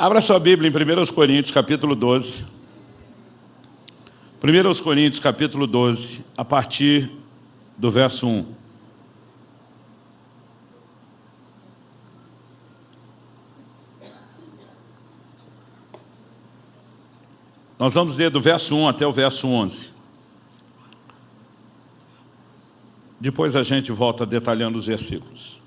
Abra sua Bíblia em 1 Coríntios, capítulo 12. 1 Coríntios, capítulo 12, a partir do verso 1. Nós vamos ler do verso 1 até o verso 11. Depois a gente volta detalhando os versículos.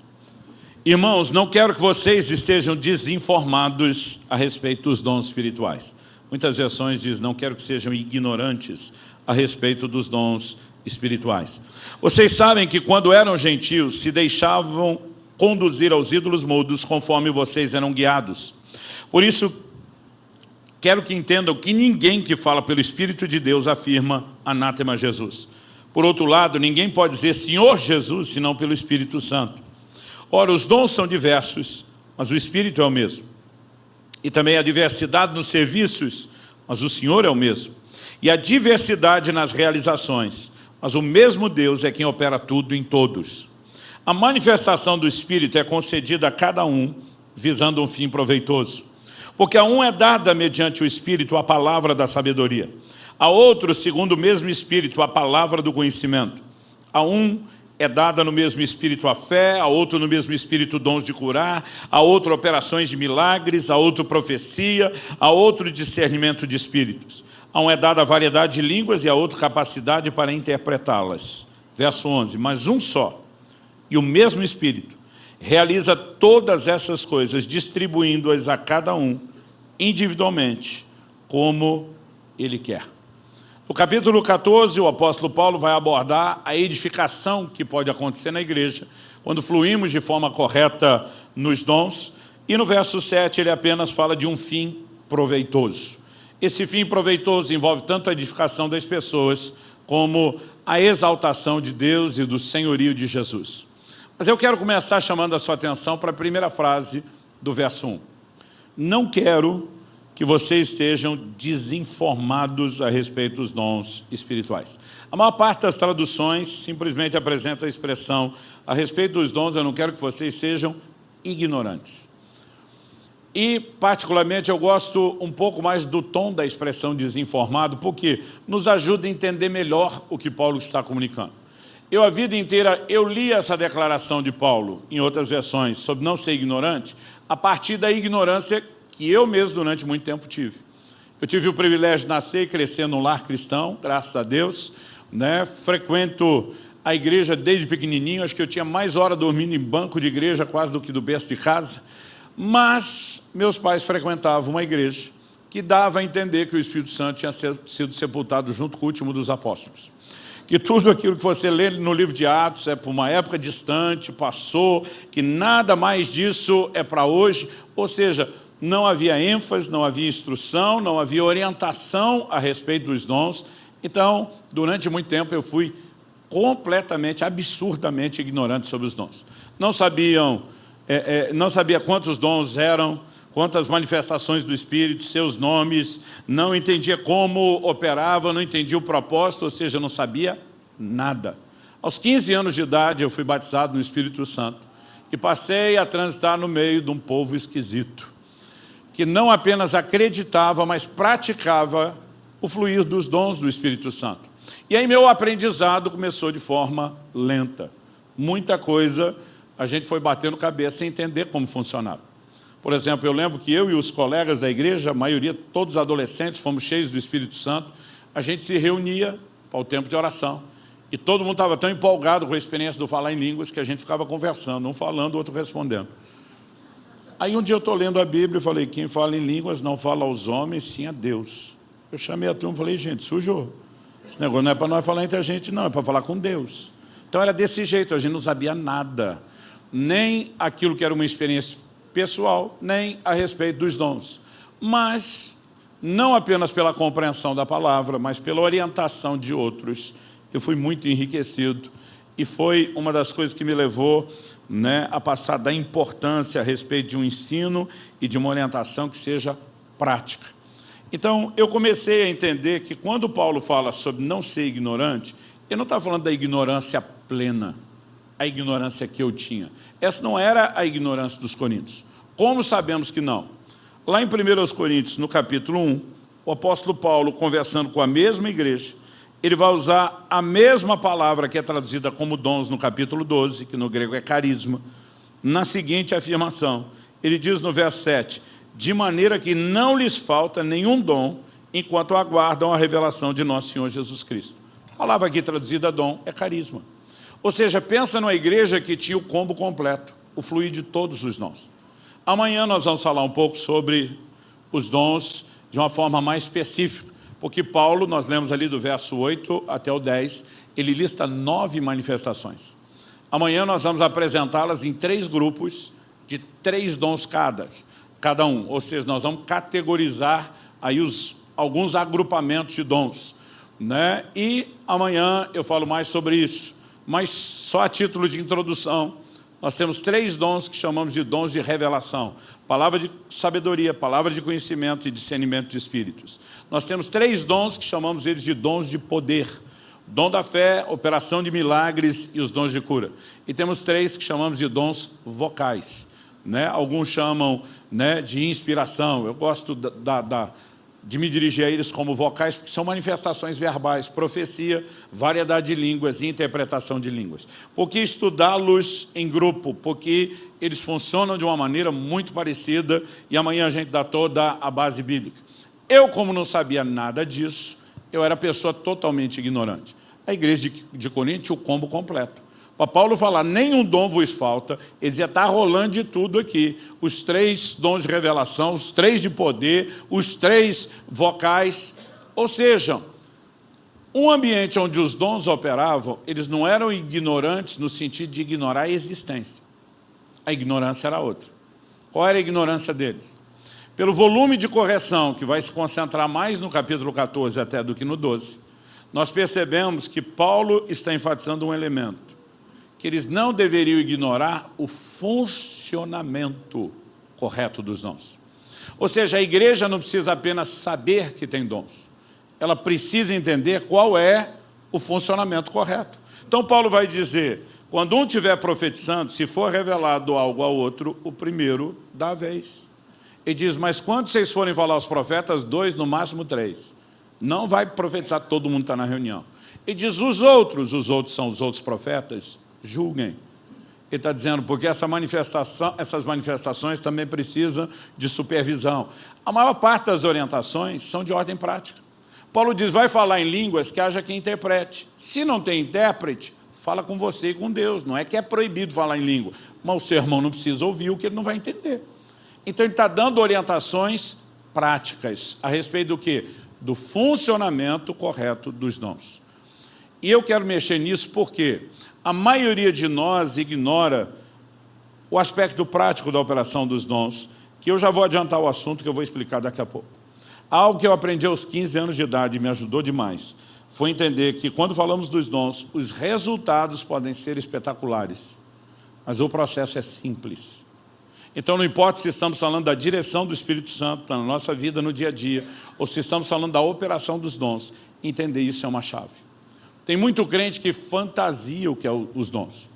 Irmãos, não quero que vocês estejam desinformados a respeito dos dons espirituais. Muitas versões dizem, não quero que sejam ignorantes a respeito dos dons espirituais. Vocês sabem que quando eram gentios, se deixavam conduzir aos ídolos mudos conforme vocês eram guiados. Por isso, quero que entendam que ninguém que fala pelo Espírito de Deus afirma anátema Jesus. Por outro lado, ninguém pode dizer Senhor Jesus, senão pelo Espírito Santo. Ora, os dons são diversos, mas o Espírito é o mesmo. E também a diversidade nos serviços, mas o Senhor é o mesmo. E a diversidade nas realizações, mas o mesmo Deus é quem opera tudo em todos. A manifestação do Espírito é concedida a cada um, visando um fim proveitoso. Porque a um é dada mediante o Espírito a palavra da sabedoria. A outro, segundo o mesmo Espírito, a palavra do conhecimento. A um é dada no mesmo Espírito a fé, a outro no mesmo Espírito dons de curar, a outro operações de milagres, a outro profecia, a outro discernimento de espíritos. A um é dada a variedade de línguas e a outro capacidade para interpretá-las. Verso 11, mas um só, e o mesmo Espírito, realiza todas essas coisas, distribuindo-as a cada um, individualmente, como Ele quer. No capítulo 14, o apóstolo Paulo vai abordar a edificação que pode acontecer na igreja, quando fluímos de forma correta nos dons, e no verso 7 ele apenas fala de um fim proveitoso. Esse fim proveitoso envolve tanto a edificação das pessoas, como a exaltação de Deus e do senhorio de Jesus. Mas eu quero começar chamando a sua atenção para a primeira frase do verso 1. Não quero que vocês estejam desinformados a respeito dos dons espirituais. A maior parte das traduções simplesmente apresenta a expressão a respeito dos dons, eu não quero que vocês sejam ignorantes. E, particularmente, eu gosto um pouco mais do tom da expressão desinformado, porque nos ajuda a entender melhor o que Paulo está comunicando. A vida inteira, eu li essa declaração de Paulo, em outras versões, sobre não ser ignorante, a partir da ignorância que eu mesmo durante muito tempo tive. Eu tive o privilégio de nascer e crescer num lar cristão, graças a Deus, né? Frequento a igreja desde pequenininho, acho que eu tinha mais hora dormindo em banco de igreja quase do que do berço de casa, mas meus pais frequentavam uma igreja que dava a entender que o Espírito Santo tinha sido sepultado junto com o último dos apóstolos. Que tudo aquilo que você lê no livro de Atos é por uma época distante, passou, que nada mais disso é para hoje, ou seja, não havia ênfase, não havia instrução, não havia orientação a respeito dos dons. Então, durante muito tempo eu fui completamente, absurdamente ignorante sobre os dons. Não sabia quantos dons eram, quantas manifestações do Espírito, seus nomes, não entendia como operava, não entendia o propósito, ou seja, não sabia nada. Aos 15 anos de idade eu fui batizado no Espírito Santo e passei a transitar no meio de um povo esquisito, que não apenas acreditava, mas praticava o fluir dos dons do Espírito Santo. E aí meu aprendizado começou de forma lenta. Muita coisa a gente foi batendo cabeça sem entender como funcionava. Por exemplo, eu lembro que eu e os colegas da igreja, a maioria, todos adolescentes, fomos cheios do Espírito Santo, a gente se reunia para o tempo de oração. E todo mundo estava tão empolgado com a experiência do falar em línguas que a gente ficava conversando, um falando, o outro respondendo. Aí um dia eu estou lendo a Bíblia e falei, quem fala em línguas não fala aos homens, sim a Deus. Eu chamei a turma e falei, gente, sujou. Esse negócio não é para nós falar entre a gente, não, é para falar com Deus. Então era desse jeito, a gente não sabia nada. Nem aquilo que era uma experiência pessoal, nem a respeito dos dons. Mas, não apenas pela compreensão da palavra, mas pela orientação de outros, eu fui muito enriquecido. E foi uma das coisas que me levou a passar da importância a respeito de um ensino e de uma orientação que seja prática. Então, eu comecei a entender que quando Paulo fala sobre não ser ignorante, ele não está falando da ignorância plena, a ignorância que eu tinha. Essa não era a ignorância dos coríntios. Como sabemos que não? Lá em 1 Coríntios, no capítulo 1, o apóstolo Paulo, conversando com a mesma igreja, ele vai usar a mesma palavra que é traduzida como dons no capítulo 12, que no grego é carisma, na seguinte afirmação. Ele diz no verso 7, de maneira que não lhes falta nenhum dom, enquanto aguardam a revelação de nosso Senhor Jesus Cristo. A palavra aqui traduzida dom é carisma. Ou seja, pensa numa igreja que tinha o combo completo, o fluir de todos os dons. Amanhã nós vamos falar um pouco sobre os dons de uma forma mais específica, porque Paulo, nós lemos ali do verso 8 até o 10, ele lista 9 manifestações. Amanhã nós vamos apresentá-las em 3 grupos de 3 dons cada um, ou seja, nós vamos categorizar aí alguns agrupamentos de dons, né? E amanhã eu falo mais sobre isso, mas só a título de introdução, nós temos 3 dons que chamamos de dons de revelação. Palavra de sabedoria, palavra de conhecimento e discernimento de espíritos. Nós temos 3 dons que chamamos eles de dons de poder. Dom da fé, operação de milagres e os dons de cura. E temos 3 que chamamos de dons vocais, né? Alguns chamam, né, de inspiração. Eu gosto de me dirigir a eles como vocais, porque são manifestações verbais, profecia, variedade de línguas e interpretação de línguas. Por que estudá-los em grupo? Porque eles funcionam de uma maneira muito parecida e amanhã a gente dá toda a base bíblica. Eu, como não sabia nada disso, eu era pessoa totalmente ignorante. A igreja de Corinto tinha o combo completo. Para Paulo falar, nenhum dom vos falta, ele dizia, está rolando de tudo aqui. Os 3 dons de revelação, os 3 de poder, os 3 vocais. Ou seja, um ambiente onde os dons operavam, eles não eram ignorantes no sentido de ignorar a existência. A ignorância era outra. Qual era a ignorância deles? Pelo volume de correção, que vai se concentrar mais no capítulo 14 até do que no 12, nós percebemos que Paulo está enfatizando um elemento, que eles não deveriam ignorar o funcionamento correto dos dons. Ou seja, a igreja não precisa apenas saber que tem dons, ela precisa entender qual é o funcionamento correto. Então Paulo vai dizer, quando um estiver profetizando, se for revelado algo ao outro, o primeiro dá a vez. Ele diz, mas quando vocês forem falar aos profetas, 2, no máximo 3. Não vai profetizar, todo mundo está na reunião. Ele diz, os outros são os outros profetas, julguem. Ele está dizendo, porque essas manifestações também precisam de supervisão. A maior parte das orientações são de ordem prática. Paulo diz, vai falar em línguas que haja quem interprete. Se não tem intérprete, fala com você e com Deus. Não é que é proibido falar em língua, mas o seu irmão não precisa ouvir o que ele não vai entender. Então ele está dando orientações práticas a respeito do quê? Do funcionamento correto dos dons. E eu quero mexer nisso porque a maioria de nós ignora o aspecto prático da operação dos dons, que eu já vou adiantar o assunto que eu vou explicar daqui a pouco. Algo que eu aprendi aos 15 anos de idade e me ajudou demais, foi entender que quando falamos dos dons, os resultados podem ser espetaculares, mas o processo é simples. Então não importa se estamos falando da direção do Espírito Santo na nossa vida no dia a dia, ou se estamos falando da operação dos dons, entender isso é uma chave. Tem muito crente que fantasia o que é os dons.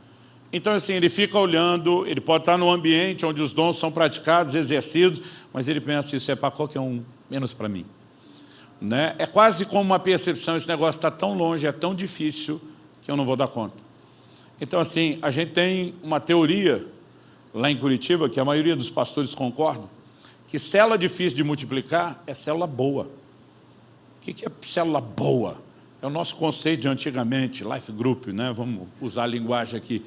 Então assim, ele fica olhando, ele pode estar num ambiente onde os dons são praticados, exercidos, mas ele pensa, isso é para qualquer um, menos para mim. Né? É quase como uma percepção, esse negócio está tão longe, é tão difícil, que eu não vou dar conta. Então assim, a gente tem uma teoria lá em Curitiba, que a maioria dos pastores concordam, que célula difícil de multiplicar é célula boa. O que é célula boa? É o nosso conceito de antigamente, life group, né? Vamos usar a linguagem aqui.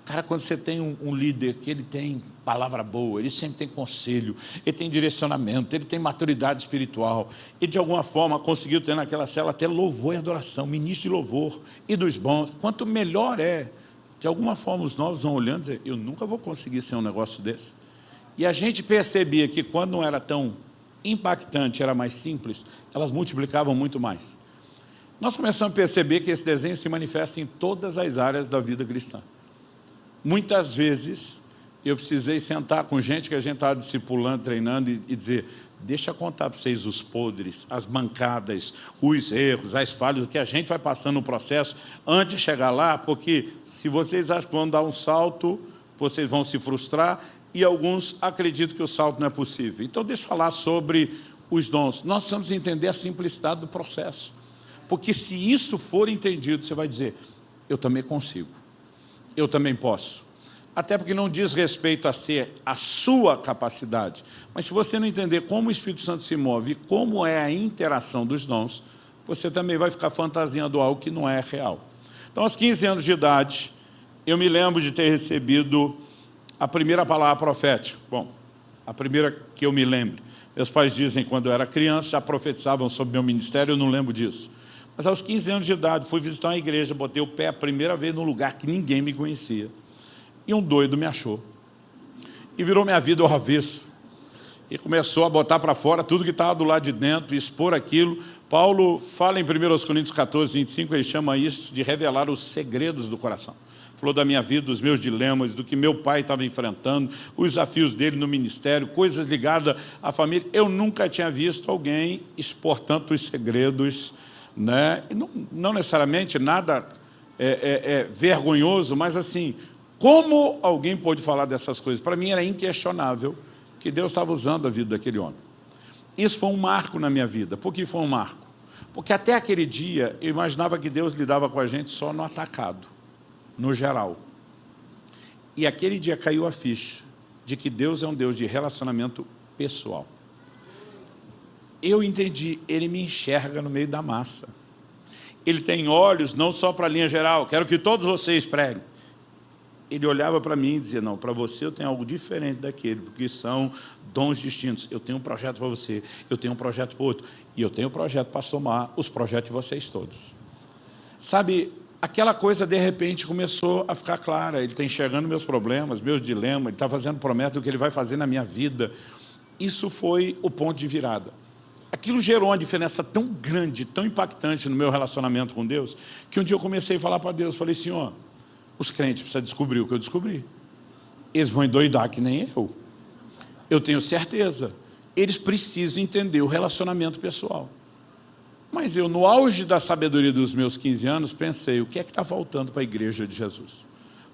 Cara, quando você tem um líder que ele tem palavra boa, ele sempre tem conselho, ele tem direcionamento, ele tem maturidade espiritual, e de alguma forma conseguiu ter naquela célula até louvor e adoração, ministro de louvor e dos bons. Quanto melhor é, de alguma forma os novos vão olhando e dizem, eu nunca vou conseguir ser um negócio desse. E a gente percebia que quando não era tão impactante, era mais simples, elas multiplicavam muito mais. Nós começamos a perceber que esse desenho se manifesta em todas as áreas da vida cristã. Muitas vezes, eu precisei sentar com gente que a gente estava discipulando, treinando e dizer, deixa eu contar para vocês os podres, as mancadas, os erros, as falhas, o que a gente vai passando no processo antes de chegar lá, porque se vocês acham que vão dar um salto, vocês vão se frustrar, e alguns acreditam que o salto não é possível. Então, deixa eu falar sobre os dons. Nós precisamos entender a simplicidade do processo. Porque se isso for entendido, você vai dizer, eu também consigo, eu também posso. Até porque não diz respeito a ser a sua capacidade. Mas se você não entender como o Espírito Santo se move e como é a interação dos dons, você também vai ficar fantasiando algo que não é real. Então, aos 15 anos de idade, eu me lembro de ter recebido a primeira palavra profética. Bom, a primeira que eu me lembro. Meus pais dizem que quando eu era criança já profetizavam sobre meu ministério, eu não lembro disso. Mas aos 15 anos de idade, fui visitar uma igreja, botei o pé a primeira vez num lugar que ninguém me conhecia. E um doido me achou. E virou minha vida ao avesso. E começou a botar para fora tudo que estava do lado de dentro, expor aquilo. Paulo fala em 1 Coríntios 14, 25, ele chama isso de revelar os segredos do coração. Falou da minha vida, dos meus dilemas, do que meu pai estava enfrentando, os desafios dele no ministério, coisas ligadas à família. Eu nunca tinha visto alguém expor tantos segredos, né? E não necessariamente nada vergonhoso, mas assim, como alguém pôde falar dessas coisas? Para mim era inquestionável que Deus estava usando a vida daquele homem. Isso foi um marco na minha vida. Por que foi um marco? Porque até aquele dia eu imaginava que Deus lidava com a gente só no atacado, no geral. E aquele dia caiu a ficha de que Deus é um Deus de relacionamento pessoal. Eu entendi, Ele me enxerga no meio da massa. Ele tem olhos não só para a linha geral, quero que todos vocês preguem. Ele olhava para mim e dizia, não, para você eu tenho algo diferente daquele, porque são dons distintos. Eu tenho um projeto para você, eu tenho um projeto para o outro, e eu tenho um projeto para somar os projetos de vocês todos. Sabe, aquela coisa de repente começou a ficar clara. Ele está enxergando meus problemas, meus dilemas, ele está fazendo promessa do que ele vai fazer na minha vida. Isso foi o ponto de virada. Aquilo gerou uma diferença tão grande, tão impactante no meu relacionamento com Deus, que um dia eu comecei a falar para Deus, falei, Senhor, os crentes precisam descobrir o que eu descobri. Eles vão endoidar que nem eu. Eu tenho certeza. Eles precisam entender o relacionamento pessoal. Mas eu, no auge da sabedoria dos meus 15 anos, pensei, o que é que está faltando para a igreja de Jesus?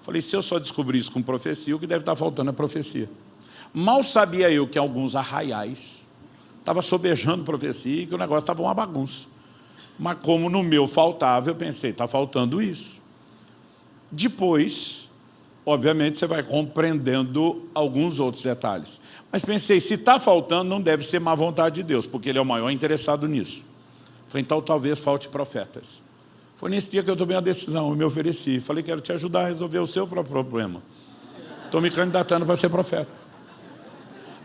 Falei, se eu só descobrir isso com profecia, o que deve estar faltando é profecia. Mal sabia eu que alguns arraiais estavam sobejando profecia e que o negócio estava uma bagunça. Mas como no meu faltava, eu pensei, está faltando isso. Depois, obviamente, você vai compreendendo alguns outros detalhes. Mas pensei, se está faltando, não deve ser má vontade de Deus, porque Ele é o maior interessado nisso. Falei, então talvez falte profetas. Foi nesse dia que eu tomei a decisão, eu me ofereci. Falei, quero te ajudar a resolver o seu próprio problema. Estou me candidatando para ser profeta.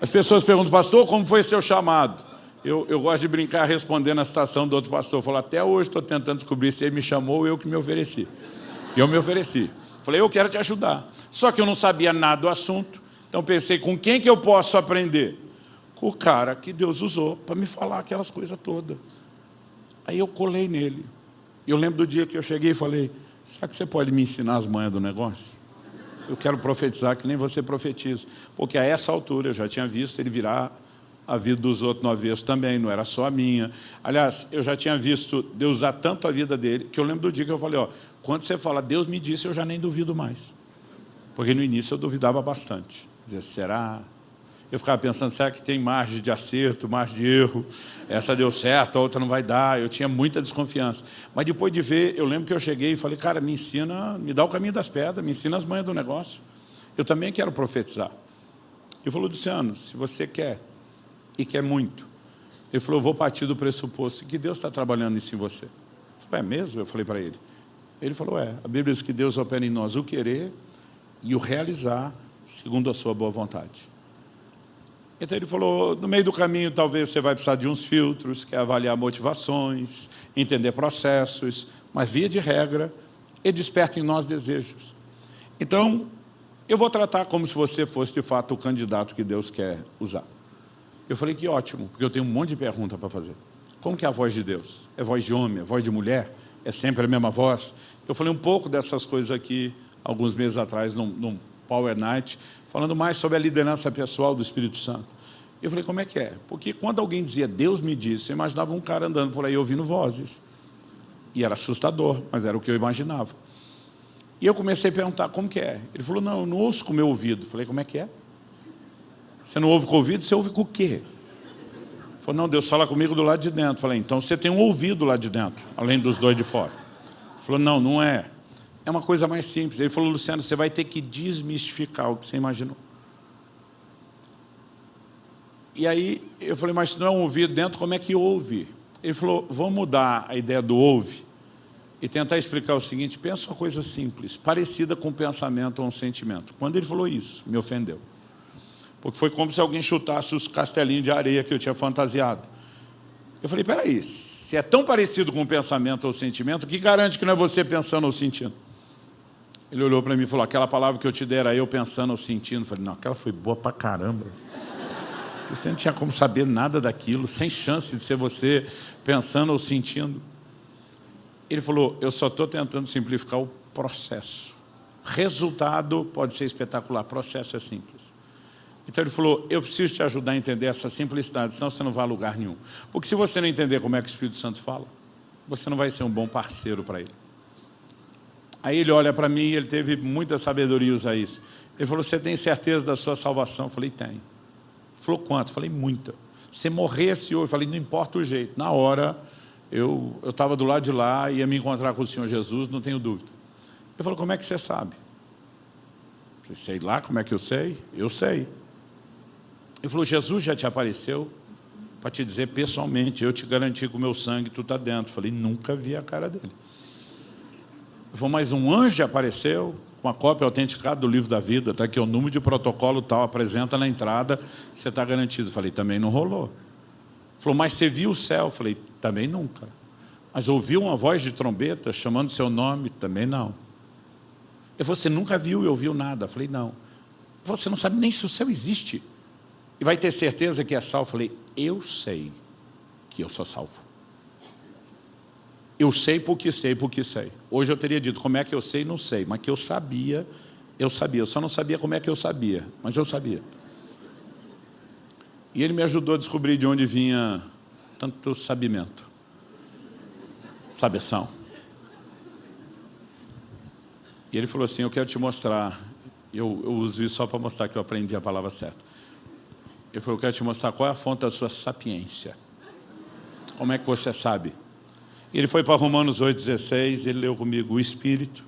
As pessoas perguntam, pastor, como foi seu chamado? Eu gosto de brincar respondendo a citação do outro pastor. Falou, até hoje estou tentando descobrir se ele me chamou ou eu que me ofereci. E eu me ofereci. Falei, eu quero te ajudar. Só que eu não sabia nada do assunto. Então pensei, com quem que eu posso aprender? Com o cara que Deus usou para me falar aquelas coisas todas. Aí eu colei nele. Eu lembro do dia que eu cheguei e falei, será que você pode me ensinar as manhas do negócio? Eu quero profetizar que nem você profetiza. Porque a essa altura eu já tinha visto ele virar a vida dos outros no avesso também, não era só a minha. Aliás, eu já tinha visto Deus usar tanto a vida dele, que eu lembro do dia que eu falei, ó, quando você fala, Deus me disse, eu já nem duvido mais. Porque no início eu duvidava bastante. Dizer, será? Eu ficava pensando, será que tem margem de acerto, margem de erro? Essa deu certo, a outra não vai dar. Eu tinha muita desconfiança. Mas depois de ver, eu lembro que eu cheguei e falei, cara, me ensina, me dá o caminho das pedras, me ensina as manhas do negócio. Eu também quero profetizar. Ele falou, Luciano, se você quer, e quer muito. Ele falou, eu vou partir do pressuposto que Deus está trabalhando isso em você. Eu falei, é mesmo? Eu falei para ele. Ele falou, a Bíblia diz que Deus opera em nós o querer e o realizar segundo a sua boa vontade. Então ele falou, no meio do caminho talvez você vai precisar de uns filtros, que é avaliar motivações, entender processos, mas via de regra, ele desperta em nós desejos. Então, eu vou tratar como se você fosse de fato o candidato que Deus quer usar. Eu falei, que ótimo, porque eu tenho um monte de pergunta para fazer. Como que é a voz de Deus? É voz de homem, é voz de mulher? É sempre a mesma voz? Eu falei um pouco dessas coisas aqui, alguns meses atrás, num Power Night, falando mais sobre a liderança pessoal do Espírito Santo. Eu falei, como é que é? Porque quando alguém dizia, Deus me disse, eu imaginava um cara andando por aí ouvindo vozes. E era assustador, mas era o que eu imaginava. E eu comecei a perguntar, como que é? Ele falou, não, eu não ouço com o meu ouvido. Eu falei, como é que é? Você não ouve com o ouvido, você ouve com o quê? Ele falou, não, Deus fala comigo do lado de dentro. Eu falei, então você tem um ouvido lá de dentro, além dos dois de fora. Ele falou, não, não é. É uma coisa mais simples. Ele falou, Luciano, você vai ter que desmistificar o que você imaginou. E aí eu falei, mas se não é um ouvido dentro, como é que ouve? Ele falou, vamos mudar a ideia do ouve e tentar explicar o seguinte, pensa uma coisa simples, parecida com um pensamento ou um sentimento. Quando ele falou isso, me ofendeu. Porque foi como se alguém chutasse os castelinhos de areia que eu tinha fantasiado. Eu falei, peraí, se é tão parecido com um pensamento ou sentimento, o que garante que não é você pensando ou sentindo? Ele olhou para mim e falou, aquela palavra que eu te der era eu pensando ou sentindo. Eu falei, não, aquela foi boa pra caramba. Porque você não tinha como saber nada daquilo, sem chance de ser você pensando ou sentindo. Ele falou, eu só estou tentando simplificar o processo. Resultado pode ser espetacular, processo é simples. Então ele falou, eu preciso te ajudar a entender essa simplicidade, senão você não vai a lugar nenhum. Porque se você não entender como é que o Espírito Santo fala, você não vai ser um bom parceiro para ele. Aí ele olha para mim e ele teve muita sabedoria usar isso. Ele falou, você tem certeza da sua salvação? Eu falei, tenho. Ele falou, quanto? Eu falei, muita. Se morresse hoje, eu falei, não importa o jeito. Na hora, eu estava do lado de lá, ia me encontrar com o Senhor Jesus, não tenho dúvida. Ele falou, como é que você sabe? Eu falei, sei lá, como é que eu sei? Eu sei. Ele falou, Jesus já te apareceu para te dizer pessoalmente, eu te garanti com o meu sangue, tu está dentro. Eu falei, nunca vi a cara dele. Ele falou, mas um anjo apareceu com uma cópia autenticada do livro da vida, tá aqui o número de protocolo tal, apresenta na entrada, você está garantido. Eu falei, também não rolou. Ele falou, mas você viu o céu? Eu falei, também nunca. Mas ouviu uma voz de trombeta chamando seu nome? Também não. Ele falou, você nunca viu e ouviu nada? Eu falei, não. Ele falou, você não sabe nem se o céu existe. E vai ter certeza que é salvo? Eu falei, eu sei que eu sou salvo. Eu sei porque sei, porque sei. Hoje eu teria dito, como é que eu sei? Não sei. Mas que eu sabia, eu sabia. Eu só não sabia como é que eu sabia, mas eu sabia. E ele me ajudou a descobrir de onde vinha tanto sabimento. Sabeção. E ele falou assim, eu quero te mostrar. Eu uso isso só para mostrar que eu aprendi a palavra certa. Ele falou, eu quero te mostrar qual é a fonte da sua sapiência. Como é que você sabe? Ele foi para Romanos 8,16, ele leu comigo, o Espírito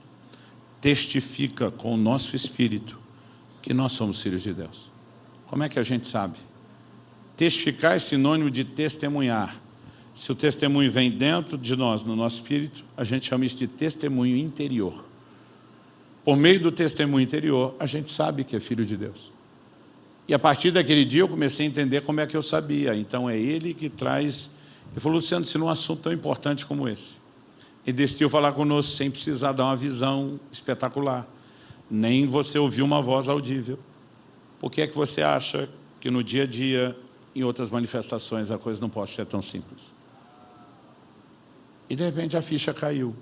testifica com o nosso Espírito que nós somos filhos de Deus. Como é que a gente sabe? Testificar é sinônimo de testemunhar. Se o testemunho vem dentro de nós, no nosso espírito, a gente chama isso de testemunho interior. Por meio do testemunho interior, a gente sabe que é filho de Deus. E a partir daquele dia eu comecei a entender como é que eu sabia. Então é ele que traz... Ele falou, Luciano, se não é um assunto tão importante como esse. Ele decidiu falar conosco sem precisar dar uma visão espetacular. Nem você ouvir uma voz audível. Por que é que você acha que no dia a dia, em outras manifestações, a coisa não pode ser tão simples? E de repente a ficha caiu.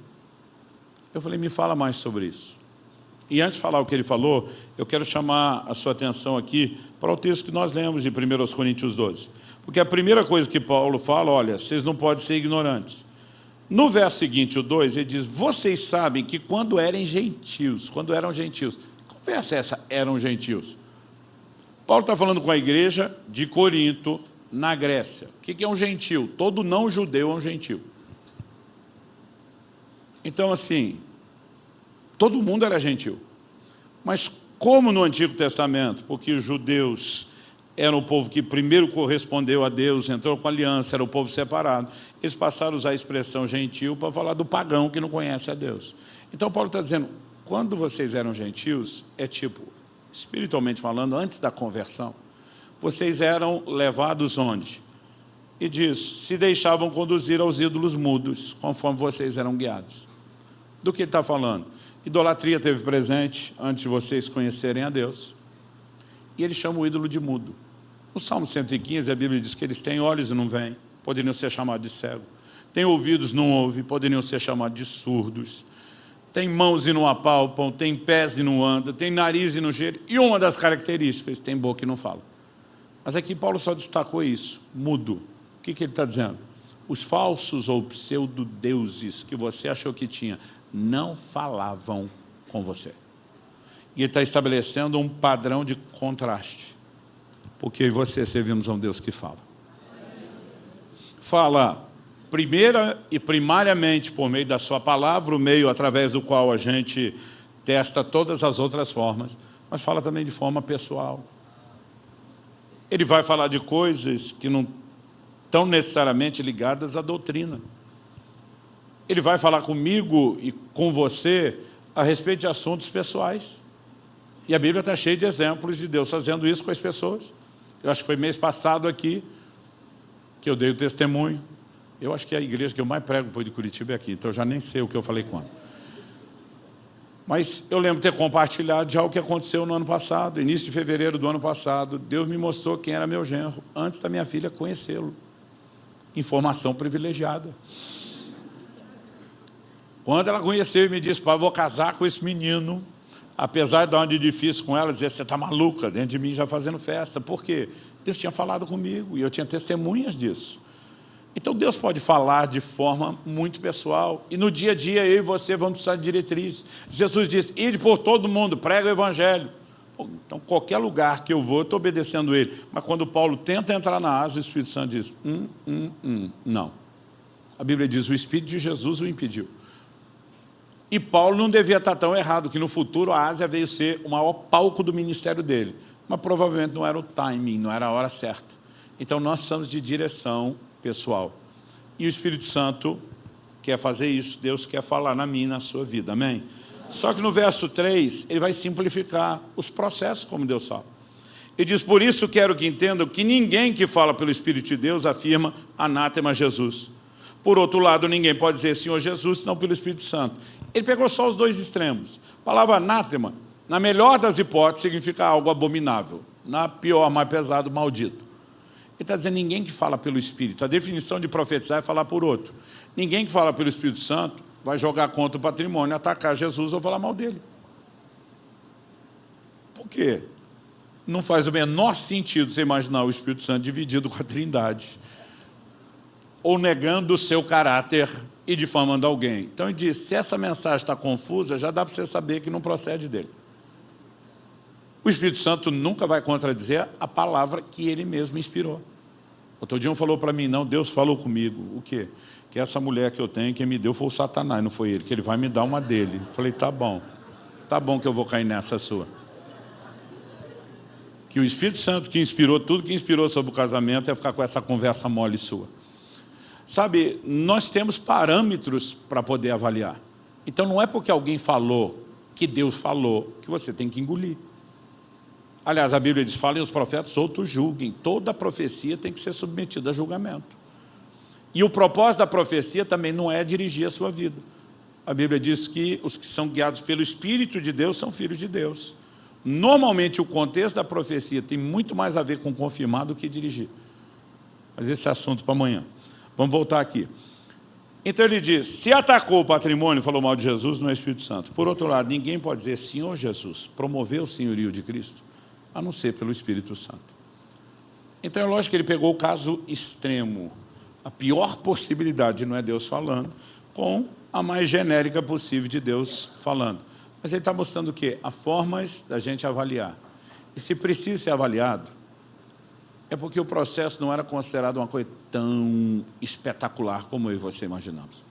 Eu falei, me fala mais sobre isso. E antes de falar o que ele falou, eu quero chamar a sua atenção aqui para o texto que nós lemos de 1 Coríntios 12. Porque a primeira coisa que Paulo fala, olha, vocês não podem ser ignorantes. No verso seguinte, o 2, ele diz, vocês sabem que quando eram gentios, que conversa é essa, eram gentios? Paulo está falando com a igreja de Corinto, na Grécia. O que é um gentio? Todo não judeu é um gentio. Então, assim, todo mundo era gentil. Mas como no Antigo Testamento? Porque os judeus eram o povo que primeiro correspondeu a Deus, entrou com aliança, era o povo separado. Eles passaram a usar a expressão gentil para falar do pagão que não conhece a Deus. Então Paulo está dizendo, quando vocês eram gentios, é tipo, espiritualmente falando, antes da conversão, vocês eram levados onde? E diz, se deixavam conduzir aos ídolos mudos, conforme vocês eram guiados. Do que ele está falando? Idolatria teve presente antes de vocês conhecerem a Deus. E ele chama o ídolo de mudo. No Salmo 115, a Bíblia diz que eles têm olhos e não veem, poderiam ser chamados de cego. Têm ouvidos e não ouvem, poderiam ser chamados de surdos. Tem mãos e não apalpam, tem pés e não andam, tem nariz e não cheira. E uma das características, tem boca e não fala. Mas aqui Paulo só destacou isso, mudo. O que ele está dizendo? Os falsos ou pseudo-deuses que você achou que tinha, não falavam com você. E ele está estabelecendo um padrão de contraste. Porque eu e você servimos a um Deus que fala. Fala primeira e primariamente por meio da sua palavra, o meio através do qual a gente testa todas as outras formas, mas fala também de forma pessoal. Ele vai falar de coisas que não estão necessariamente ligadas à doutrina. Ele vai falar comigo e com você a respeito de assuntos pessoais. E a Bíblia está cheia de exemplos de Deus fazendo isso com as pessoas. Eu acho que foi mês passado aqui que eu dei o testemunho. Eu acho que a igreja que eu mais prego depois de Curitiba é aqui, então eu já nem sei o que eu falei quando. Mas eu lembro de ter compartilhado já o que aconteceu no ano passado, início de fevereiro do ano passado. Deus me mostrou quem era meu genro, antes da minha filha conhecê-lo. Informação privilegiada. Quando ela conheceu e me disse, pai, vou casar com esse menino, apesar de dar uma de difícil com ela, dizer, você está maluca, dentro de mim já fazendo festa. Por quê? Deus tinha falado comigo e eu tinha testemunhas disso. Então Deus pode falar de forma muito pessoal. E no dia a dia eu e você vamos precisar de diretrizes. Jesus disse, ide por todo mundo, prega o evangelho. Então qualquer lugar que eu vou, eu estou obedecendo ele. Mas quando Paulo tenta entrar na Ásia, o Espírito Santo diz, não. A Bíblia diz, o Espírito de Jesus o impediu. E Paulo não devia estar tão errado, que no futuro a Ásia veio ser o maior palco do ministério dele. Mas provavelmente não era o timing, não era a hora certa. Então nós precisamos de direção pessoal. E o Espírito Santo quer fazer isso. Deus quer falar na minha e na sua vida. Amém? Só que no verso 3, ele vai simplificar os processos como Deus fala. Ele diz, por isso quero que entendam que ninguém que fala pelo Espírito de Deus afirma anátema Jesus. Por outro lado, ninguém pode dizer Senhor Jesus, senão pelo Espírito Santo. Ele pegou só os dois extremos. A palavra anátema, na melhor das hipóteses, significa algo abominável. Na pior, mais pesado, maldito. Ele está dizendo ninguém que fala pelo Espírito. A definição de profetizar é falar por outro. Ninguém que fala pelo Espírito Santo vai jogar contra o patrimônio, atacar Jesus ou falar mal dele. Por quê? Não faz o menor sentido você imaginar o Espírito Santo dividido com a Trindade. Ou negando o seu caráter e difamando alguém. Então ele diz, se essa mensagem está confusa, já dá para você saber que não procede dele. O Espírito Santo nunca vai contradizer a palavra que ele mesmo inspirou. Outro dia um falou para mim, não, Deus falou comigo. O quê? Que essa mulher que eu tenho, quem me deu foi o Satanás, não foi ele, que ele vai me dar uma dele. Eu falei, tá bom que eu vou cair nessa sua. Que o Espírito Santo que inspirou, tudo que inspirou sobre o casamento é ficar com essa conversa mole sua. Sabe, nós temos parâmetros para poder avaliar. Então não é porque alguém falou, que Deus falou, que você tem que engolir. Aliás, a Bíblia diz, falem os profetas, outros julguem. Toda profecia tem que ser submetida a julgamento. E o propósito da profecia também não é dirigir a sua vida. A Bíblia diz que os que são guiados pelo Espírito de Deus são filhos de Deus. Normalmente o contexto da profecia tem muito mais a ver com confirmar do que dirigir. Mas esse é assunto para amanhã. Vamos voltar aqui. Então ele diz, se atacou o patrimônio e falou mal de Jesus, não é Espírito Santo. Por outro lado, ninguém pode dizer, Senhor Jesus, promoveu o senhorio de Cristo, a não ser pelo Espírito Santo. Então é lógico que ele pegou o caso extremo, a pior possibilidade, não é Deus falando, com a mais genérica possível de Deus falando. Mas ele está mostrando o quê? Há formas da gente avaliar. E se precisa ser avaliado, é porque o processo não era considerado uma coisa tão espetacular como eu e você imaginamos.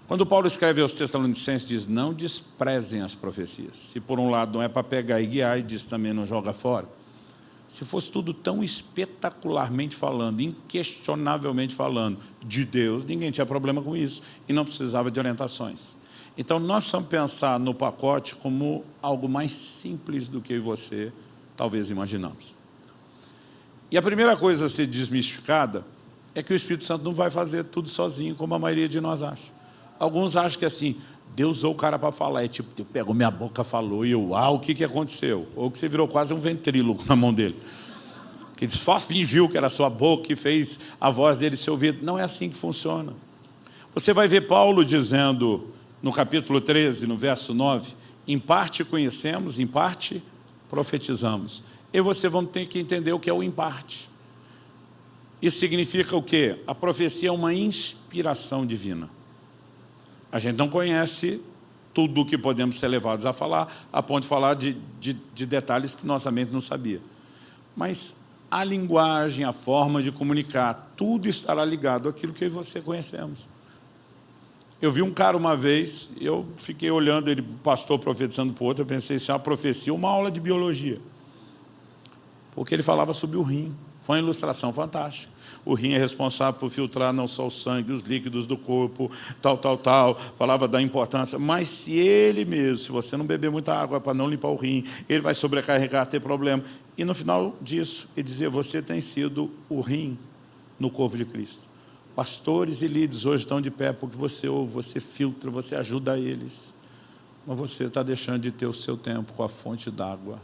Quando Paulo escreve aos Tessalonicenses, diz, não desprezem as profecias. Se por um lado não é para pegar e guiar, e diz também não joga fora. Se fosse tudo tão espetacularmente falando, inquestionavelmente falando de Deus, ninguém tinha problema com isso e não precisava de orientações. Então nós precisamos pensar no pacote como algo mais simples do que eu e você talvez imaginamos. E a primeira coisa a ser desmistificada é que o Espírito Santo não vai fazer tudo sozinho, como a maioria de nós acha. Alguns acham que assim, Deus usou o cara para falar, é tipo, Deus pegou minha boca, falou, e eu, o que aconteceu? Ou que você virou quase um ventríloco na mão dele. Que ele só fingiu que era a sua boca e fez a voz dele se ouvir. Não é assim que funciona. Você vai ver Paulo dizendo, no capítulo 13, no verso 9, em parte conhecemos, em parte profetizamos. E você vai ter que entender o que é o em parte. Isso significa o quê? A profecia é uma inspiração divina. A gente não conhece tudo o que podemos ser levados a falar, a ponto de falar de detalhes que nossa mente não sabia. Mas a linguagem, a forma de comunicar, tudo estará ligado àquilo que eu e você conhecemos. Eu vi um cara uma vez, eu fiquei olhando ele, pastor profetizando para o outro, eu pensei, isso é uma profecia, uma aula de biologia. Porque ele falava sobre o rim. Foi uma ilustração fantástica. O rim é responsável por filtrar não só o sangue, os líquidos do corpo, tal. Falava da importância. Mas se ele mesmo, se você não beber muita água para não limpar o rim, ele vai sobrecarregar, ter problema. E no final disso, ele dizia, você tem sido o rim no corpo de Cristo. Pastores e líderes hoje estão de pé porque você ouve, você filtra, você ajuda eles. Mas você está deixando de ter o seu tempo com a fonte d'água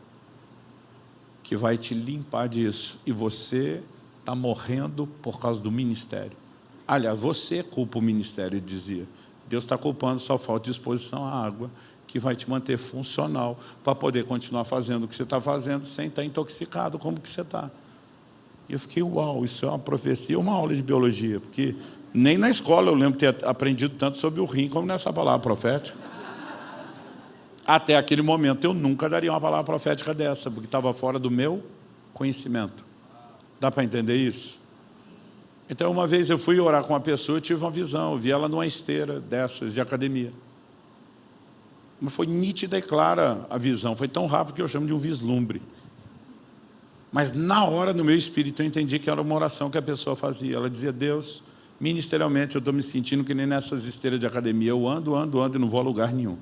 que vai te limpar disso. E você está morrendo por causa do ministério. Aliás, você culpa o ministério, ele dizia. Deus está culpando sua falta de exposição à água, que vai te manter funcional para poder continuar fazendo o que você está fazendo sem estar intoxicado como que você está. E eu fiquei, uau, isso é uma profecia, uma aula de biologia, porque nem na escola eu lembro ter aprendido tanto sobre o rim como nessa palavra profética. Até aquele momento eu nunca daria uma palavra profética dessa, porque estava fora do meu conhecimento. Dá para entender isso? Então, uma vez eu fui orar com uma pessoa, eu tive uma visão, eu vi ela numa esteira dessas de academia. Mas foi nítida e clara a visão, foi tão rápido que eu chamo de um vislumbre. Mas na hora, no meu espírito, eu entendi que era uma oração que a pessoa fazia. Ela dizia, Deus, ministerialmente eu estou me sentindo que nem nessas esteiras de academia. Eu ando e não vou a lugar nenhum.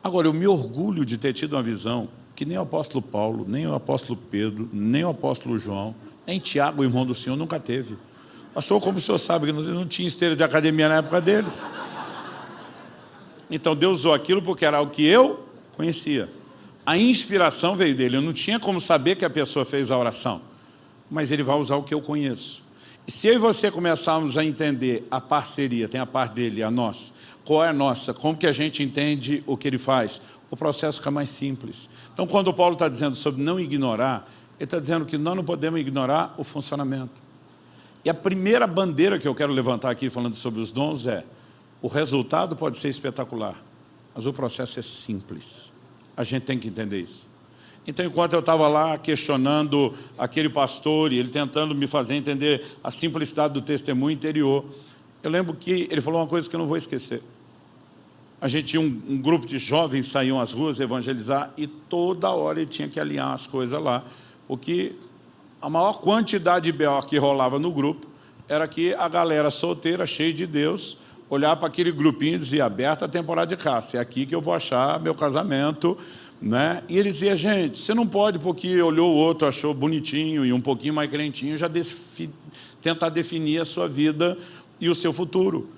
Agora, eu me orgulho de ter tido uma visão que nem o apóstolo Paulo, nem o apóstolo Pedro, nem o apóstolo João, nem Tiago, o irmão do Senhor, nunca teve. Pastor, como o senhor sabe que não tinha esteira de academia na época deles? Então, Deus usou aquilo porque era o que eu conhecia. A inspiração veio dele. Eu não tinha como saber que a pessoa fez a oração. Mas ele vai usar o que eu conheço. E se eu e você começarmos a entender a parceria, tem a parte dele e a nossa, qual é a nossa, como que a gente entende o que ele faz, o processo fica mais simples. Então, quando o Paulo está dizendo sobre não ignorar, ele está dizendo que nós não podemos ignorar o funcionamento. E a primeira bandeira que eu quero levantar aqui, falando sobre os dons, é o resultado pode ser espetacular, mas o processo é simples. A gente tem que entender isso. Então, enquanto eu estava lá questionando aquele pastor e ele tentando me fazer entender a simplicidade do testemunho interior, eu lembro que ele falou uma coisa que eu não vou esquecer. A gente tinha um grupo de jovens, saíam às ruas evangelizar e toda hora ele tinha que alinhar as coisas lá, porque a maior quantidade de B.O. que rolava no grupo era que a galera solteira, cheia de Deus, olhava para aquele grupinho e dizia, aberta a temporada de caça, é aqui que eu vou achar meu casamento, né? E ele dizia, gente, você não pode porque olhou o outro, achou bonitinho e um pouquinho mais crentinho, já tentar definir a sua vida e o seu futuro.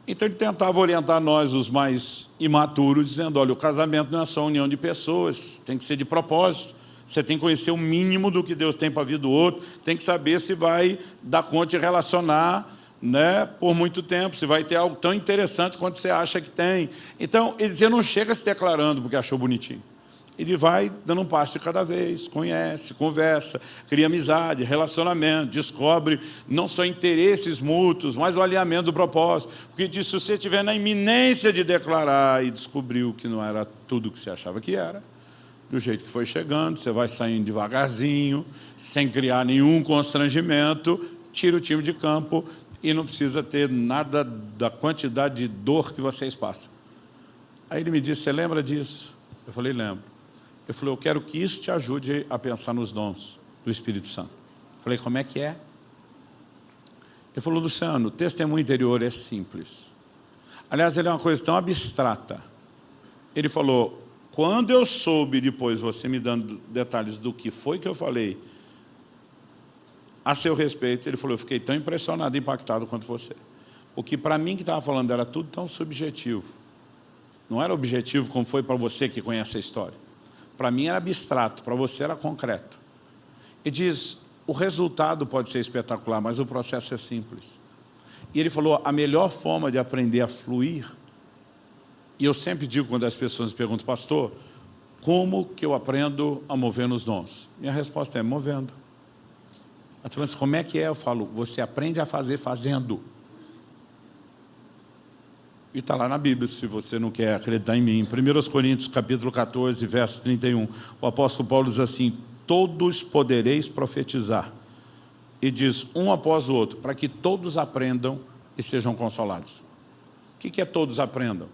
Então ele tentava orientar nós, os mais imaturos, dizendo, olha, o casamento não é só união de pessoas, tem que ser de propósito. Você tem que conhecer o mínimo do que Deus tem para a vida do outro, tem que saber se vai dar conta de relacionar, né, por muito tempo, se vai ter algo tão interessante quanto você acha que tem. Então, ele dizia, não chega se declarando porque achou bonitinho. Ele vai dando um passo de cada vez, conhece, conversa, cria amizade, relacionamento, descobre não só interesses mútuos, mas o alinhamento do propósito. Porque diz, se você estiver na iminência de declarar e descobriu que não era tudo o que você achava que era, do jeito que foi chegando, você vai saindo devagarzinho, sem criar nenhum constrangimento, tira o time de campo e não precisa ter nada da quantidade de dor que vocês passam. Aí ele me disse, você lembra disso? Eu falei, lembro. Eu falei, eu quero que isso te ajude a pensar nos dons do Espírito Santo. Eu falei, como é que é? Ele falou, Luciano, o testemunho interior é simples. Aliás, ele é uma coisa tão abstrata. Ele falou, quando eu soube depois, você me dando detalhes do que foi que eu falei a seu respeito, ele falou, eu fiquei tão impressionado, impactado quanto você. Porque para mim que estava falando era tudo tão subjetivo. Não era objetivo como foi para você que conhece a história. Para mim era abstrato, para você era concreto. E diz, o resultado pode ser espetacular, mas o processo é simples. E ele falou, a melhor forma de aprender a fluir, e eu sempre digo quando as pessoas me perguntam, pastor, como que eu aprendo a mover nos dons? Minha resposta é, movendo. A pessoa diz, como é que é? Eu falo, você aprende a fazer fazendo. E está lá na Bíblia, se você não quer acreditar em mim. Em 1 Coríntios, capítulo 14, verso 31, o apóstolo Paulo diz assim, todos podereis profetizar. E diz, um após o outro, para que todos aprendam e sejam consolados. O que é todos aprendam?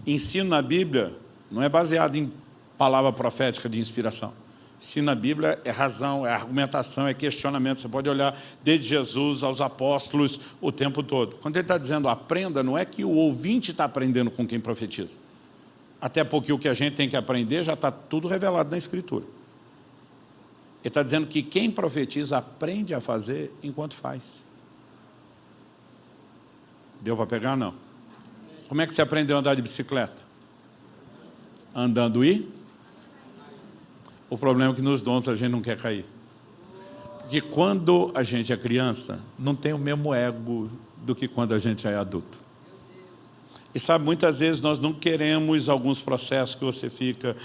Ensino na Bíblia não é baseado em palavra profética de inspiração. Ensino na Bíblia é razão, é argumentação, é questionamento. Você pode olhar desde Jesus aos apóstolos o tempo todo. Quando ele está dizendo aprenda, não é que o ouvinte está aprendendo com quem profetiza. Até porque o que a gente tem que aprender já está tudo revelado na Escritura. Ele está dizendo que quem profetiza aprende a fazer enquanto faz. Deu para pegar? Não. Como é que você aprendeu a andar de bicicleta? Andando e? O problema é que nos dons a gente não quer cair. Porque quando a gente é criança, não tem o mesmo ego do que quando a gente é adulto. E sabe, muitas vezes nós não queremos alguns processos que você fica,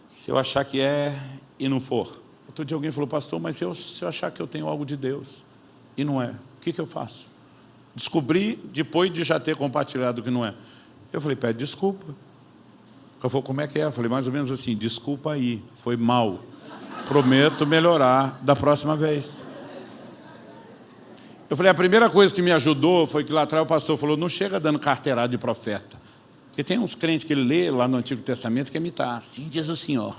se eu achar que é e não for. Outro dia alguém falou, pastor, mas se eu achar que eu tenho algo de Deus e não é, o que eu faço? Descobri depois de já ter compartilhado que não é. Eu falei, pede desculpa. Ele falou, como é que é? Eu falei, mais ou menos assim, desculpa aí, foi mal. Prometo melhorar da próxima vez. Eu falei, a primeira coisa que me ajudou foi que lá atrás o pastor falou, não chega dando carteirada de profeta. Porque tem uns crentes que ele lê lá no Antigo Testamento que imitar, assim diz o Senhor.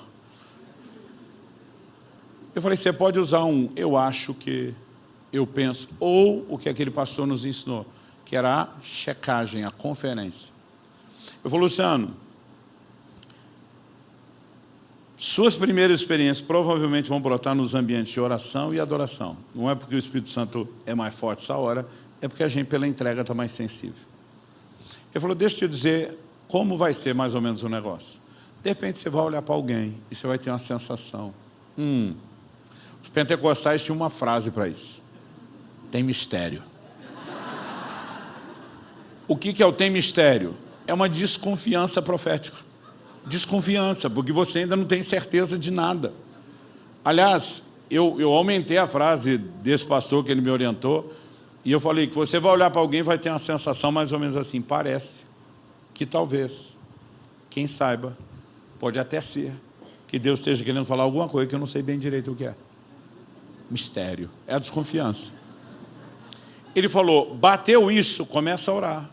Eu falei, você pode usar eu acho que, eu penso, ou o que aquele pastor nos ensinou, que era a checagem, a conferência. Eu falei, Luciano, suas primeiras experiências provavelmente vão brotar nos ambientes de oração e adoração. Não é porque o Espírito Santo é mais forte essa hora, é porque a gente pela entrega está mais sensível. Ele falou, deixa eu te dizer como vai ser mais ou menos o negócio. De repente você vai olhar para alguém e você vai ter uma sensação. Os pentecostais tinham uma frase para isso. Tem mistério. O que é o tem mistério? É uma desconfiança profética. Desconfiança, porque você ainda não tem certeza de nada. Aliás, eu aumentei a frase desse pastor que ele me orientou, e eu falei que você vai olhar para alguém e vai ter uma sensação mais ou menos assim, parece que talvez, quem saiba, pode até ser, que Deus esteja querendo falar alguma coisa que eu não sei bem direito o que é. Mistério, é a desconfiança. Ele falou, bateu isso, começa a orar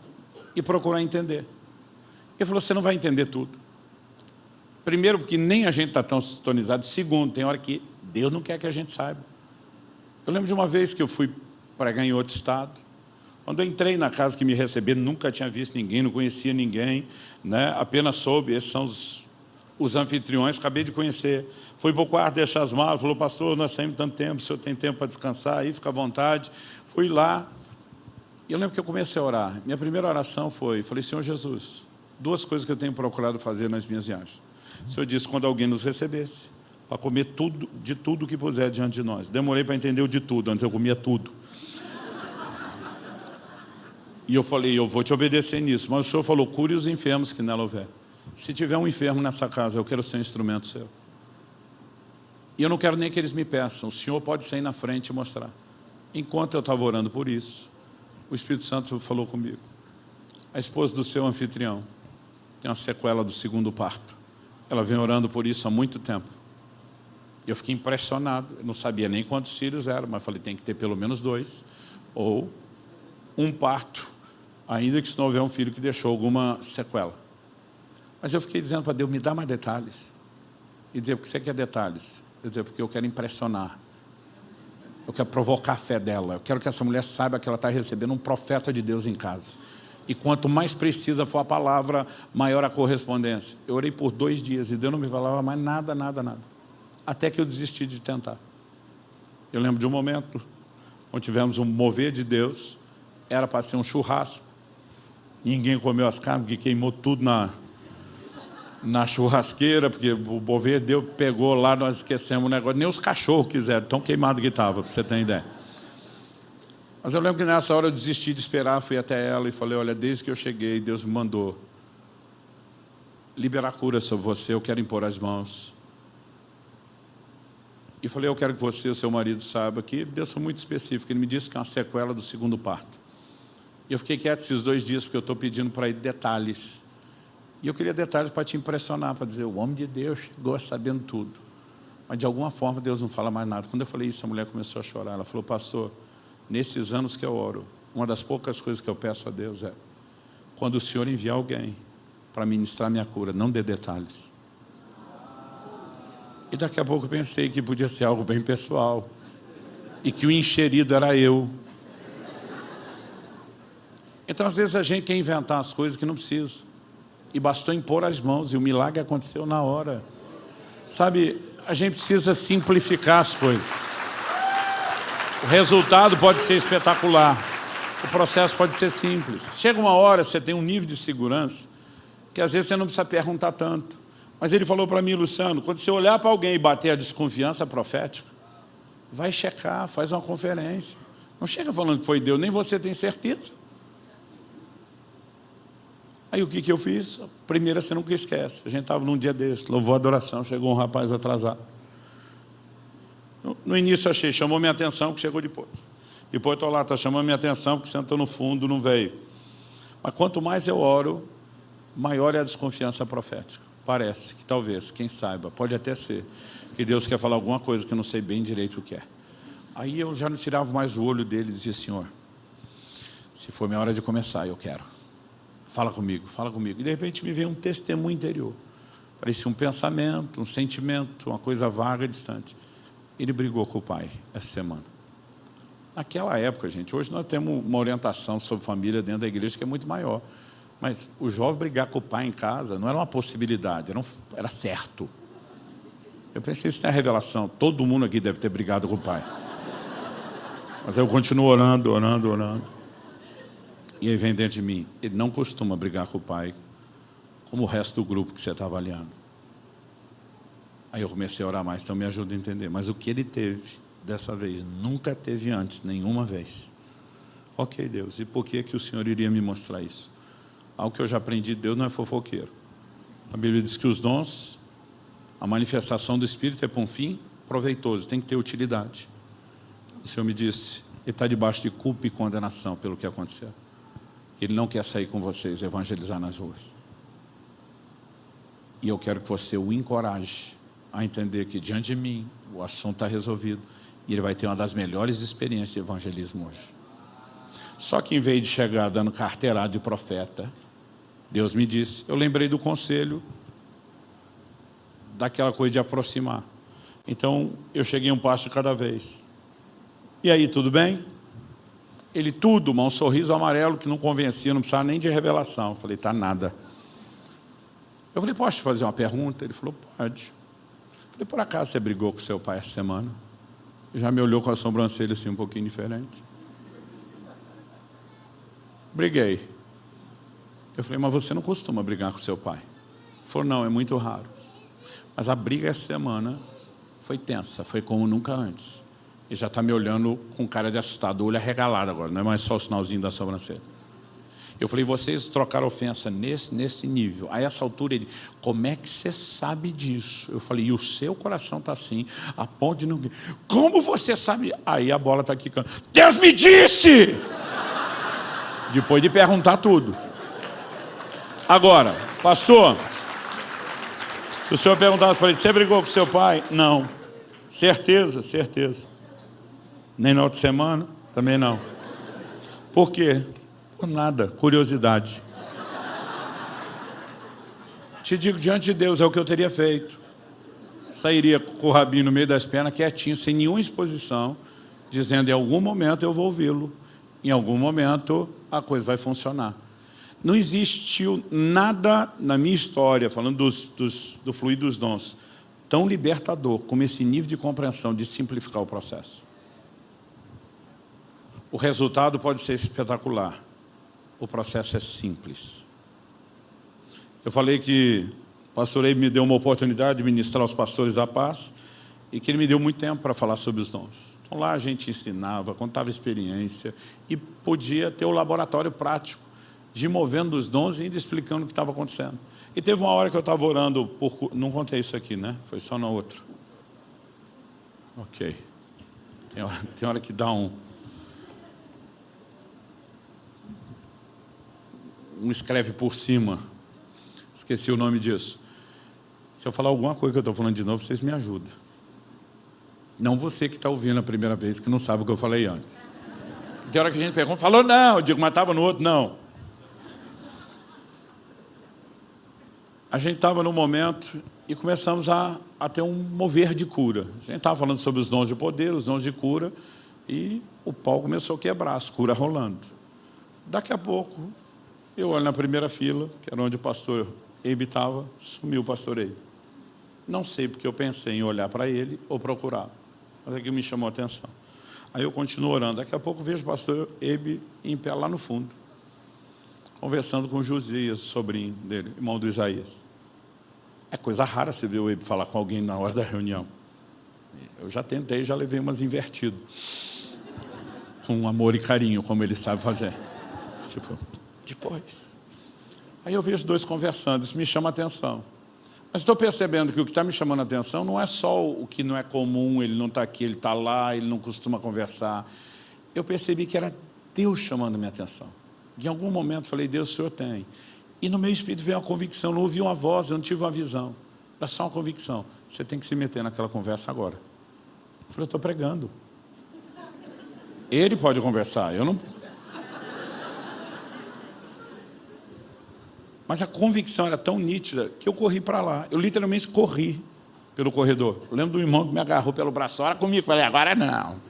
e procurar entender. Ele falou, você não vai entender tudo. Primeiro, porque nem a gente está tão sintonizado. Segundo, tem hora que Deus não quer que a gente saiba. Eu lembro de uma vez que eu fui pregar em outro estado. Quando eu entrei na casa que me receberam, nunca tinha visto ninguém, não conhecia ninguém, né? Apenas soube, esses são os anfitriões, acabei de conhecer. Fui para o quarto deixar as malas, falou, pastor, nós saímos tanto tempo, o senhor tem tempo para descansar aí, fica à vontade. Fui lá, e eu lembro que eu comecei a orar. Minha primeira oração falei, Senhor Jesus, duas coisas que eu tenho procurado fazer nas minhas viagens. O Senhor disse, quando alguém nos recebesse, para comer tudo, de tudo que puser diante de nós. Demorei para entender o de tudo, antes eu comia tudo. E eu falei, eu vou te obedecer nisso. Mas o Senhor falou, cure os enfermos que nela houver. Se tiver um enfermo nessa casa, eu quero ser um instrumento seu. E eu não quero nem que eles me peçam. O Senhor pode sair na frente e mostrar. Enquanto eu estava orando por isso, o Espírito Santo falou comigo. A esposa do seu anfitrião tem uma sequela do segundo parto. Ela vem orando por isso há muito tempo. Eu fiquei impressionado. Eu não sabia nem quantos filhos eram, mas falei, tem que ter pelo menos 2. Ou um parto, ainda que se não houver um filho que deixou alguma sequela. Mas eu fiquei dizendo para Deus, me dá mais detalhes. E dizer, por que você quer detalhes? Eu dizer, porque eu quero impressionar. Eu quero provocar a fé dela. Eu quero que essa mulher saiba que ela está recebendo um profeta de Deus em casa. E quanto mais precisa for a palavra, maior a correspondência. Eu orei por 2 dias e Deus não me falava mais nada. Até que eu desisti de tentar. Eu lembro de um momento onde tivemos um mover de Deus. Era para ser um churrasco. Ninguém comeu as carnes, porque queimou tudo na churrasqueira, porque o mover de Deus pegou lá, nós esquecemos o negócio. Nem os cachorros quiseram, tão queimado que estava, para você ter ideia. Mas eu lembro que nessa hora eu desisti de esperar, fui até ela e falei, olha, desde que eu cheguei, Deus me mandou liberar cura sobre você, eu quero impor as mãos. E falei, eu quero que você e o seu marido saibam que Deus foi muito específico, Ele me disse que é uma sequela do segundo parto. E eu fiquei quieto esses 2 dias, porque eu estou pedindo para ele detalhes. E eu queria detalhes para te impressionar, para dizer, o homem de Deus chegou sabendo tudo. Mas de alguma forma Deus não fala mais nada. Quando eu falei isso, a mulher começou a chorar. Ela falou, pastor, nesses anos que eu oro, uma das poucas coisas que eu peço a Deus é, quando o Senhor enviar alguém para ministrar minha cura, não dê detalhes. E daqui a pouco eu pensei que podia ser algo bem pessoal. E que o encherido era eu. Então às vezes a gente quer inventar as coisas que não precisa. E bastou impor as mãos e o milagre aconteceu na hora. Sabe, a gente precisa simplificar as coisas. O resultado pode ser espetacular. O processo pode ser simples. Chega uma hora, você tem um nível de segurança que às vezes você não precisa perguntar tanto. Mas ele falou para mim, Luciano, quando você olhar para alguém e bater a desconfiança profética, vai checar, faz uma conferência. Não chega falando que foi Deus, nem você tem certeza. Aí o que eu fiz? Primeiro você nunca esquece. A gente estava num dia desse, louvou a adoração, chegou um rapaz atrasado. No início eu achei, chamou minha atenção, que chegou depois. Depois estou lá, está chamando minha atenção, que sentou no fundo, não veio. Mas quanto mais eu oro, maior é a desconfiança profética. Parece que talvez, quem saiba, pode até ser, que Deus quer falar alguma coisa que eu não sei bem direito o que é. Aí eu já não tirava mais o olho dele e dizia, Senhor, se for minha hora de começar, eu quero. Fala comigo, fala comigo. E de repente me veio um testemunho interior. Parecia um pensamento, um sentimento, uma coisa vaga, distante. Ele brigou com o pai essa semana. Naquela época, gente, hoje nós temos uma orientação sobre família dentro da igreja que é muito maior. Mas o jovem brigar com o pai em casa não era uma possibilidade, era certo. Eu pensei, isso não é revelação. Todo mundo aqui deve ter brigado com o pai. Mas eu continuo orando. E aí vem dentro de mim, ele não costuma brigar com o pai, como o resto do grupo que você está avaliando. Aí eu comecei a orar mais, então me ajuda a entender. Mas o que ele teve dessa vez, nunca teve antes, nenhuma vez. Ok, Deus, e por que o Senhor iria me mostrar isso? Algo que eu já aprendi, Deus não é fofoqueiro. A Bíblia diz que os dons, a manifestação do Espírito é para um fim proveitoso, tem que ter utilidade. O Senhor me disse, ele está debaixo de culpa e condenação pelo que aconteceu. Ele não quer sair com vocês, evangelizar nas ruas. E eu quero que você o encoraje a entender que diante de mim, o assunto está resolvido. E ele vai ter uma das melhores experiências de evangelismo hoje. Só que em vez de chegar dando carteirada de profeta, Deus me disse, eu lembrei do conselho, daquela coisa de aproximar. Então, eu cheguei um passo de cada vez. E aí, tudo bem? Ele tudo, mas um sorriso amarelo que não convencia, não precisava nem de revelação. Eu falei, tá nada. Eu falei, posso te fazer uma pergunta? Ele falou, pode. Eu falei, por acaso você brigou com seu pai essa semana? Ele já me olhou com a sobrancelha assim um pouquinho diferente. Briguei. Eu falei, mas você não costuma brigar com seu pai? Ele falou, não, é muito raro. Mas a briga essa semana foi tensa, foi como nunca antes. Ele já está me olhando com cara de assustado, olho arregalado agora, não é mais só o sinalzinho da sobrancelha. Eu falei, vocês trocaram ofensa nesse nível. A essa altura ele, como é que você sabe disso? Eu falei, e o seu coração está assim, a ponto de não... Como você sabe? Aí a bola está quicando. Deus me disse! Depois de perguntar tudo. Agora, pastor, se o senhor perguntasse para ele, você brigou com seu pai? Não. Certeza, certeza. Nem na outra semana? Também não. Por quê? Por nada, curiosidade. Te digo, diante de Deus, é o que eu teria feito. Sairia com o rabinho no meio das pernas, quietinho, sem nenhuma exposição, dizendo, em algum momento eu vou ouvi-lo. Em algum momento a coisa vai funcionar. Não existiu nada na minha história, falando do fluir dos dons, tão libertador como esse nível de compreensão, de simplificar o processo. O resultado pode ser espetacular. O processo é simples. Eu falei que o pastor Eibe me deu uma oportunidade de ministrar aos pastores da paz e que ele me deu muito tempo para falar sobre os dons. Então lá a gente ensinava, contava experiência e podia ter o laboratório prático de ir movendo os dons e indo explicando o que estava acontecendo. E teve uma hora que eu estava orando, não contei isso aqui, né? Foi só na outra. Ok. Tem hora que dá um escreve por cima. Esqueci o nome disso. Se eu falar alguma coisa que eu estou falando de novo, vocês me ajudam. Não você que está ouvindo a primeira vez, que não sabe o que eu falei antes. Tem hora que a gente pergunta, falou não, eu digo, mas estava no outro, não. A gente estava num momento e começamos a ter um mover de cura. A gente estava falando sobre os dons de poder, os dons de cura, e o pau começou a quebrar, as curas rolando. Daqui a pouco, eu olho na primeira fila, que era onde o pastor Eibe estava, sumiu o pastor Eibe. Não sei porque eu pensei em olhar para ele ou procurar, mas aquilo me chamou a atenção. Aí eu continuo orando. Daqui a pouco vejo o pastor Eibe em pé lá no fundo, conversando com o Josias, sobrinho dele, irmão do Isaías. É coisa rara você ver o Eibe falar com alguém na hora da reunião. Eu já tentei, já levei umas invertidas. Com amor e carinho, como ele sabe fazer. Tipo, depois. Aí eu vejo dois conversando, isso me chama a atenção. Mas estou percebendo que o que está me chamando a atenção não é só o que não é comum, ele não está aqui, ele está lá, ele não costuma conversar. Eu percebi que era Deus chamando a minha atenção. Em algum momento falei, Deus, o Senhor tem. E no meu espírito veio uma convicção, não ouvi uma voz, eu não tive uma visão. Era só uma convicção. Você tem que se meter naquela conversa agora. Eu falei, eu estou pregando. Ele pode conversar, eu não... Mas a convicção era tão nítida que eu corri para lá. Eu literalmente corri pelo corredor. Eu lembro do irmão que me agarrou pelo braço. Ora comigo. Falei, agora não.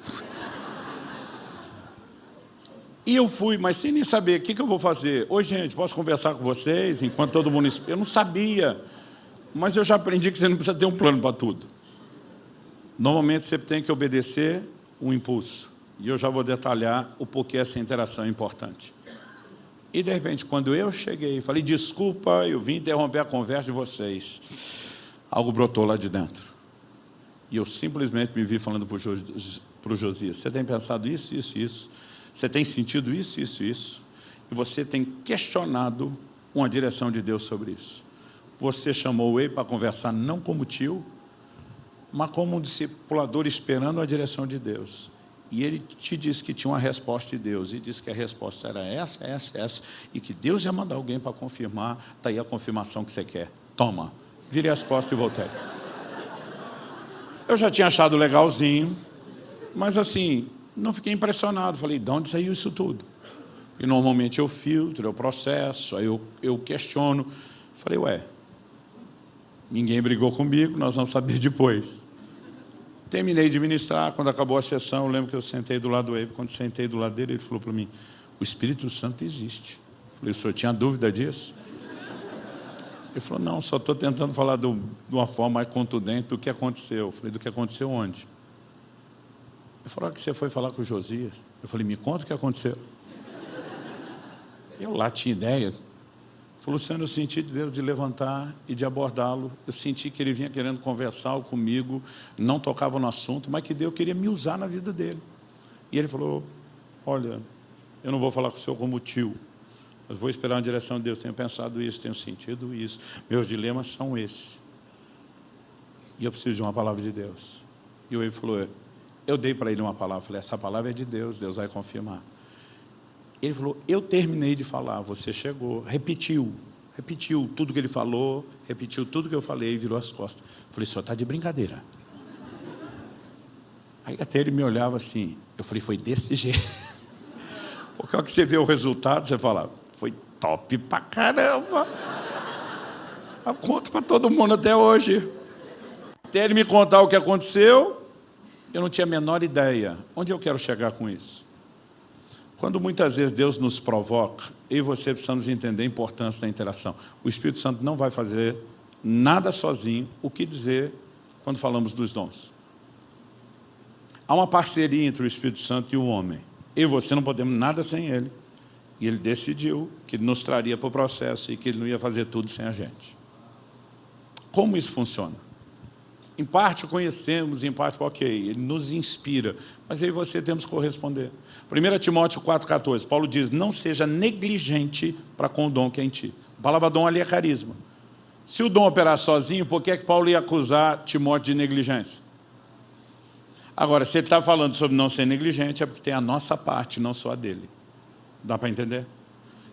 E eu fui, mas sem nem saber o que eu vou fazer. Oi, gente, posso conversar com vocês enquanto todo mundo... Eu não sabia. Mas eu já aprendi que você não precisa ter um plano para tudo. Normalmente você tem que obedecer o impulso. E eu já vou detalhar o porquê essa interação é importante. E, de repente, quando eu cheguei, falei, desculpa, eu vim interromper a conversa de vocês. Algo brotou lá de dentro. E eu simplesmente me vi falando para o Josias, você tem pensado isso, isso, isso? Você tem sentido isso, isso, isso? E você tem questionado uma direção de Deus sobre isso. Você chamou ele para conversar não como tio, mas como um discipulador esperando a direção de Deus. E ele te disse que tinha uma resposta de Deus, e disse que a resposta era essa, essa, essa, e que Deus ia mandar alguém para confirmar, está aí a confirmação que você quer. Toma, virei as costas e voltei. Eu já tinha achado legalzinho, mas assim, não fiquei impressionado. Falei, de onde saiu isso tudo? E normalmente eu filtro, eu processo, aí eu questiono. Falei, ué, ninguém brigou comigo, nós vamos saber depois. Terminei de ministrar, quando acabou a sessão, eu lembro que eu sentei do lado dele. Quando sentei do lado dele, ele falou para mim, o Espírito Santo existe. Eu falei, o senhor tinha dúvida disso? Ele falou, não, só estou tentando falar de uma forma mais contundente do que aconteceu. Eu falei, do que aconteceu onde? Ele falou, que você foi falar com o Josias. Eu falei, me conta o que aconteceu. Eu lá tinha ideia. Falou, Luciano, eu senti de Deus de levantar e de abordá-lo. Eu senti que ele vinha querendo conversar comigo, não tocava no assunto, mas que Deus queria me usar na vida dele. E ele falou, olha, eu não vou falar com o senhor como tio, mas vou esperar na direção de Deus. Tenho pensado isso, tenho sentido isso. Meus dilemas são esses. E eu preciso de uma palavra de Deus. E ele falou, eu dei para ele uma palavra. Eu falei, essa palavra é de Deus, Deus vai confirmar. Ele falou, eu terminei de falar, você chegou, repetiu tudo que ele falou, repetiu tudo que eu falei e virou as costas. Eu falei, o senhor está de brincadeira. Aí até ele me olhava assim, eu falei, foi desse jeito. Porque ao que você vê o resultado, você fala, foi top pra caramba. Eu conto para todo mundo até hoje. Até ele me contar o que aconteceu, eu não tinha a menor ideia. Onde eu quero chegar com isso? Quando muitas vezes Deus nos provoca, eu e você precisamos entender a importância da interação. O Espírito Santo não vai fazer nada sozinho. O que dizer quando falamos dos dons? Há uma parceria entre o Espírito Santo e o homem. Eu e você não podemos nada sem ele. E ele decidiu que ele nos traria para o processo e que ele não ia fazer tudo sem a gente. Como isso funciona? Em parte conhecemos, em parte, ok, ele nos inspira, mas eu e você temos que corresponder. 1 Timóteo 4,14, Paulo diz, não seja negligente para com o dom que é em ti. A palavra dom ali é carisma. Se o dom operar sozinho, por que é que Paulo ia acusar Timóteo de negligência? Agora, se ele está falando sobre não ser negligente, é porque tem a nossa parte, não só a dele. Dá para entender?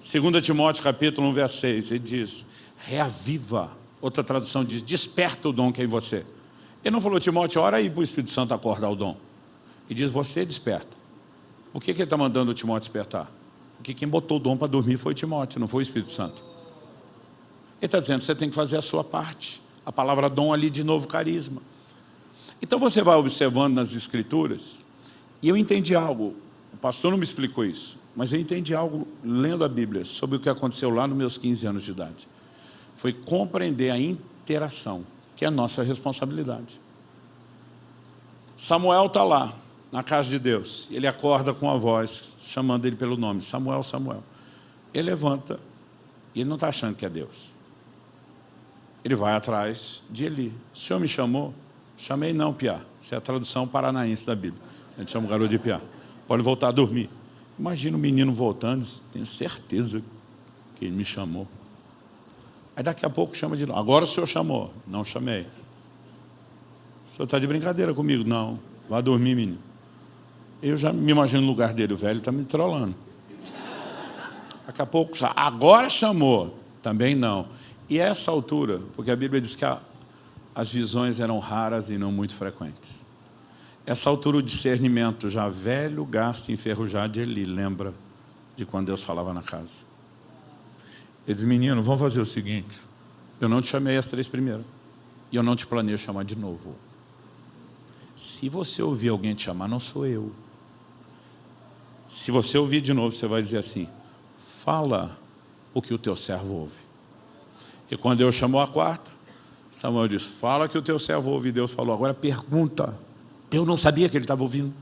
2 Timóteo capítulo 1, verso 6, ele diz, reaviva. Outra tradução diz, desperta o dom que é em você. Ele não falou, Timóteo, ora aí para o Espírito Santo acordar o dom. E diz, você desperta. Por que ele está mandando o Timóteo despertar? Porque quem botou o dom para dormir foi Timóteo, não foi o Espírito Santo. Ele está dizendo, você tem que fazer a sua parte. A palavra dom ali, de novo, carisma. Então você vai observando nas Escrituras, e eu entendi algo, o pastor não me explicou isso, mas eu entendi algo lendo a Bíblia, sobre o que aconteceu lá nos meus 15 anos de idade. Foi compreender a interação, que é a nossa responsabilidade. Samuel está lá, na casa de Deus, ele acorda com a voz, chamando ele pelo nome, Samuel, Samuel. Ele levanta, e ele não está achando que é Deus. Ele vai atrás de Eli. O senhor me chamou? Chamei não, Piá. Essa é a tradução paranaense da Bíblia. A gente chama o garoto de Piá. Pode voltar a dormir. Imagina o menino voltando, tenho certeza que ele me chamou. Aí daqui a pouco chama de novo. Agora o senhor chamou. Não chamei. O senhor está de brincadeira comigo? Não. Vá dormir, menino. Eu já me imagino no lugar dele. O velho está me trollando. Daqui a pouco, agora chamou. Também não. E a essa altura, porque a Bíblia diz que as visões eram raras e não muito frequentes. Essa altura o discernimento já velho, gasto e enferrujado de Eli, lembra de quando Deus falava na casa. Ele diz, menino, vamos fazer o seguinte, eu não te chamei as 3 primeiras, e eu não te planejo chamar de novo. Se você ouvir alguém te chamar, não sou eu. Se você ouvir de novo, você vai dizer assim, fala o que o teu servo ouve. E quando Deus chamou a 4ª, Samuel disse, fala que o teu servo ouve. E Deus falou, agora pergunta. Eu não sabia que ele estava ouvindo.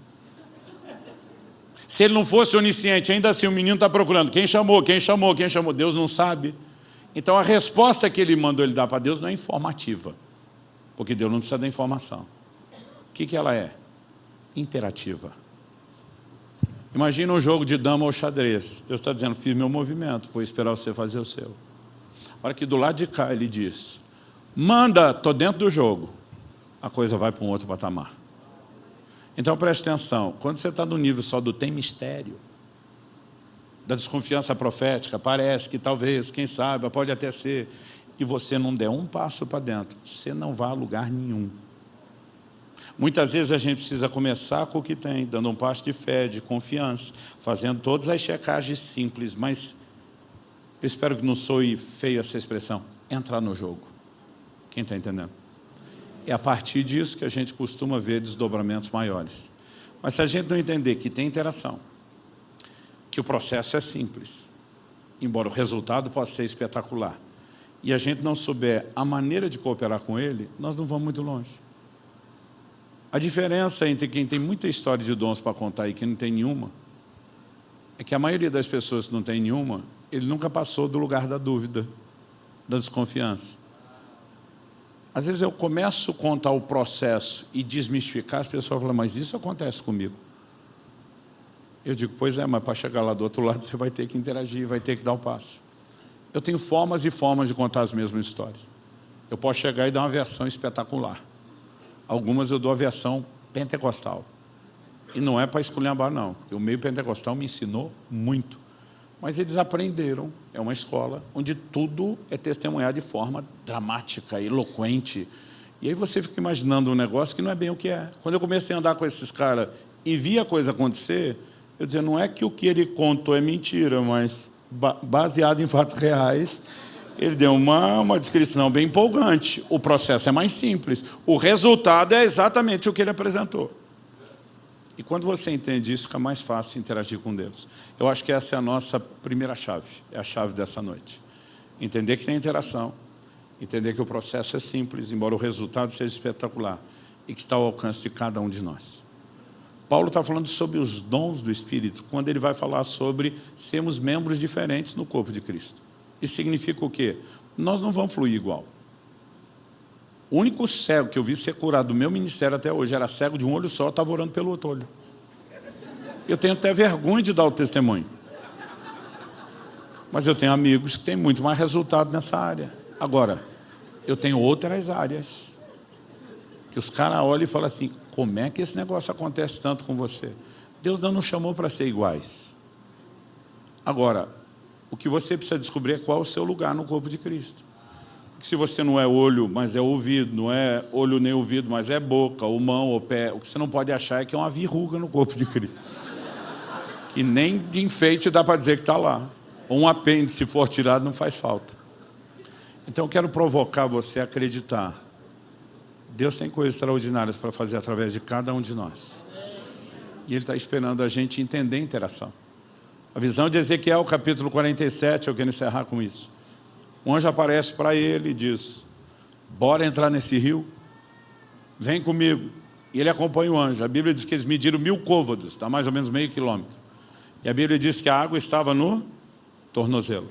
Se ele não fosse onisciente, ainda assim o menino está procurando. Quem chamou, quem chamou, quem chamou? Deus não sabe. Então a resposta que ele mandou ele dar para Deus não é informativa. Porque Deus não precisa da informação. O que ela é? Interativa. Imagina um jogo de dama ou xadrez. Deus está dizendo, fiz meu movimento, vou esperar você fazer o seu. A hora que do lado de cá ele diz, manda, estou dentro do jogo, a coisa vai para um outro patamar. Então preste atenção, quando você está no nível só do tem mistério, da desconfiança profética, parece que talvez, quem sabe, pode até ser, e você não der um passo para dentro, você não vai a lugar nenhum. Muitas vezes a gente precisa começar com o que tem, dando um passo de fé, de confiança, fazendo todas as checagens simples, mas eu espero que não soe feio essa expressão, entrar no jogo. Quem está entendendo? É a partir disso que a gente costuma ver desdobramentos maiores. Mas se a gente não entender que tem interação, que o processo é simples, embora o resultado possa ser espetacular, e a gente não souber a maneira de cooperar com ele, nós não vamos muito longe. A diferença entre quem tem muita história de dons para contar e quem não tem nenhuma, é que a maioria das pessoas que não tem nenhuma, ele nunca passou do lugar da dúvida, da desconfiança. Às vezes eu começo a contar o processo e desmistificar, as pessoas falam, mas isso acontece comigo. Eu digo, pois é, mas para chegar lá do outro lado você vai ter que interagir, vai ter que dar o passo. Eu tenho formas e formas de contar as mesmas histórias. Eu posso chegar e dar uma versão espetacular. Algumas eu dou a versão pentecostal. E não é para esculhambar não, porque o meio pentecostal me ensinou muito. Mas eles aprenderam, é uma escola onde tudo é testemunhado de forma dramática, eloquente. E aí você fica imaginando um negócio que não é bem o que é. Quando eu comecei a andar com esses caras e vi a coisa acontecer, eu dizia, não é que o que ele contou é mentira, mas baseado em fatos reais, ele deu uma descrição bem empolgante. O processo é mais simples. O resultado é exatamente o que ele apresentou. E quando você entende isso, fica mais fácil interagir com Deus. Eu acho que essa é a nossa primeira chave, é a chave dessa noite. Entender que tem interação, entender que o processo é simples, embora o resultado seja espetacular, e que está ao alcance de cada um de nós. Paulo está falando sobre os dons do Espírito, quando ele vai falar sobre sermos membros diferentes no corpo de Cristo. Isso significa o quê? Nós não vamos fluir igual. O único cego que eu vi ser curado do meu ministério até hoje era cego de um olho só, estava orando pelo outro olho. Eu tenho até vergonha de dar o testemunho. Mas eu tenho amigos que têm muito mais resultado nessa área. Agora, eu tenho outras áreas que os caras olham e falam assim, como é que esse negócio acontece tanto com você? Deus não nos chamou para ser iguais. Agora, o que você precisa descobrir é qual é o seu lugar no corpo de Cristo. Porque se você não é olho, mas é ouvido, não é olho nem ouvido, mas é boca, ou mão, ou pé, o que você não pode achar é que é uma verruga no corpo de Cristo. Que nem de enfeite dá para dizer que está lá. Ou um apêndice, se for tirado, não faz falta. Então eu quero provocar você a acreditar. Deus tem coisas extraordinárias para fazer através de cada um de nós. E Ele está esperando a gente entender a interação. A visão de Ezequiel, capítulo 47, eu quero encerrar com isso. Um anjo aparece para ele e diz, bora entrar nesse rio? Vem comigo. E ele acompanha o anjo. A Bíblia diz que eles mediram 1000 côvados, dá mais ou menos meio quilômetro. E a Bíblia diz que a água estava no tornozelo.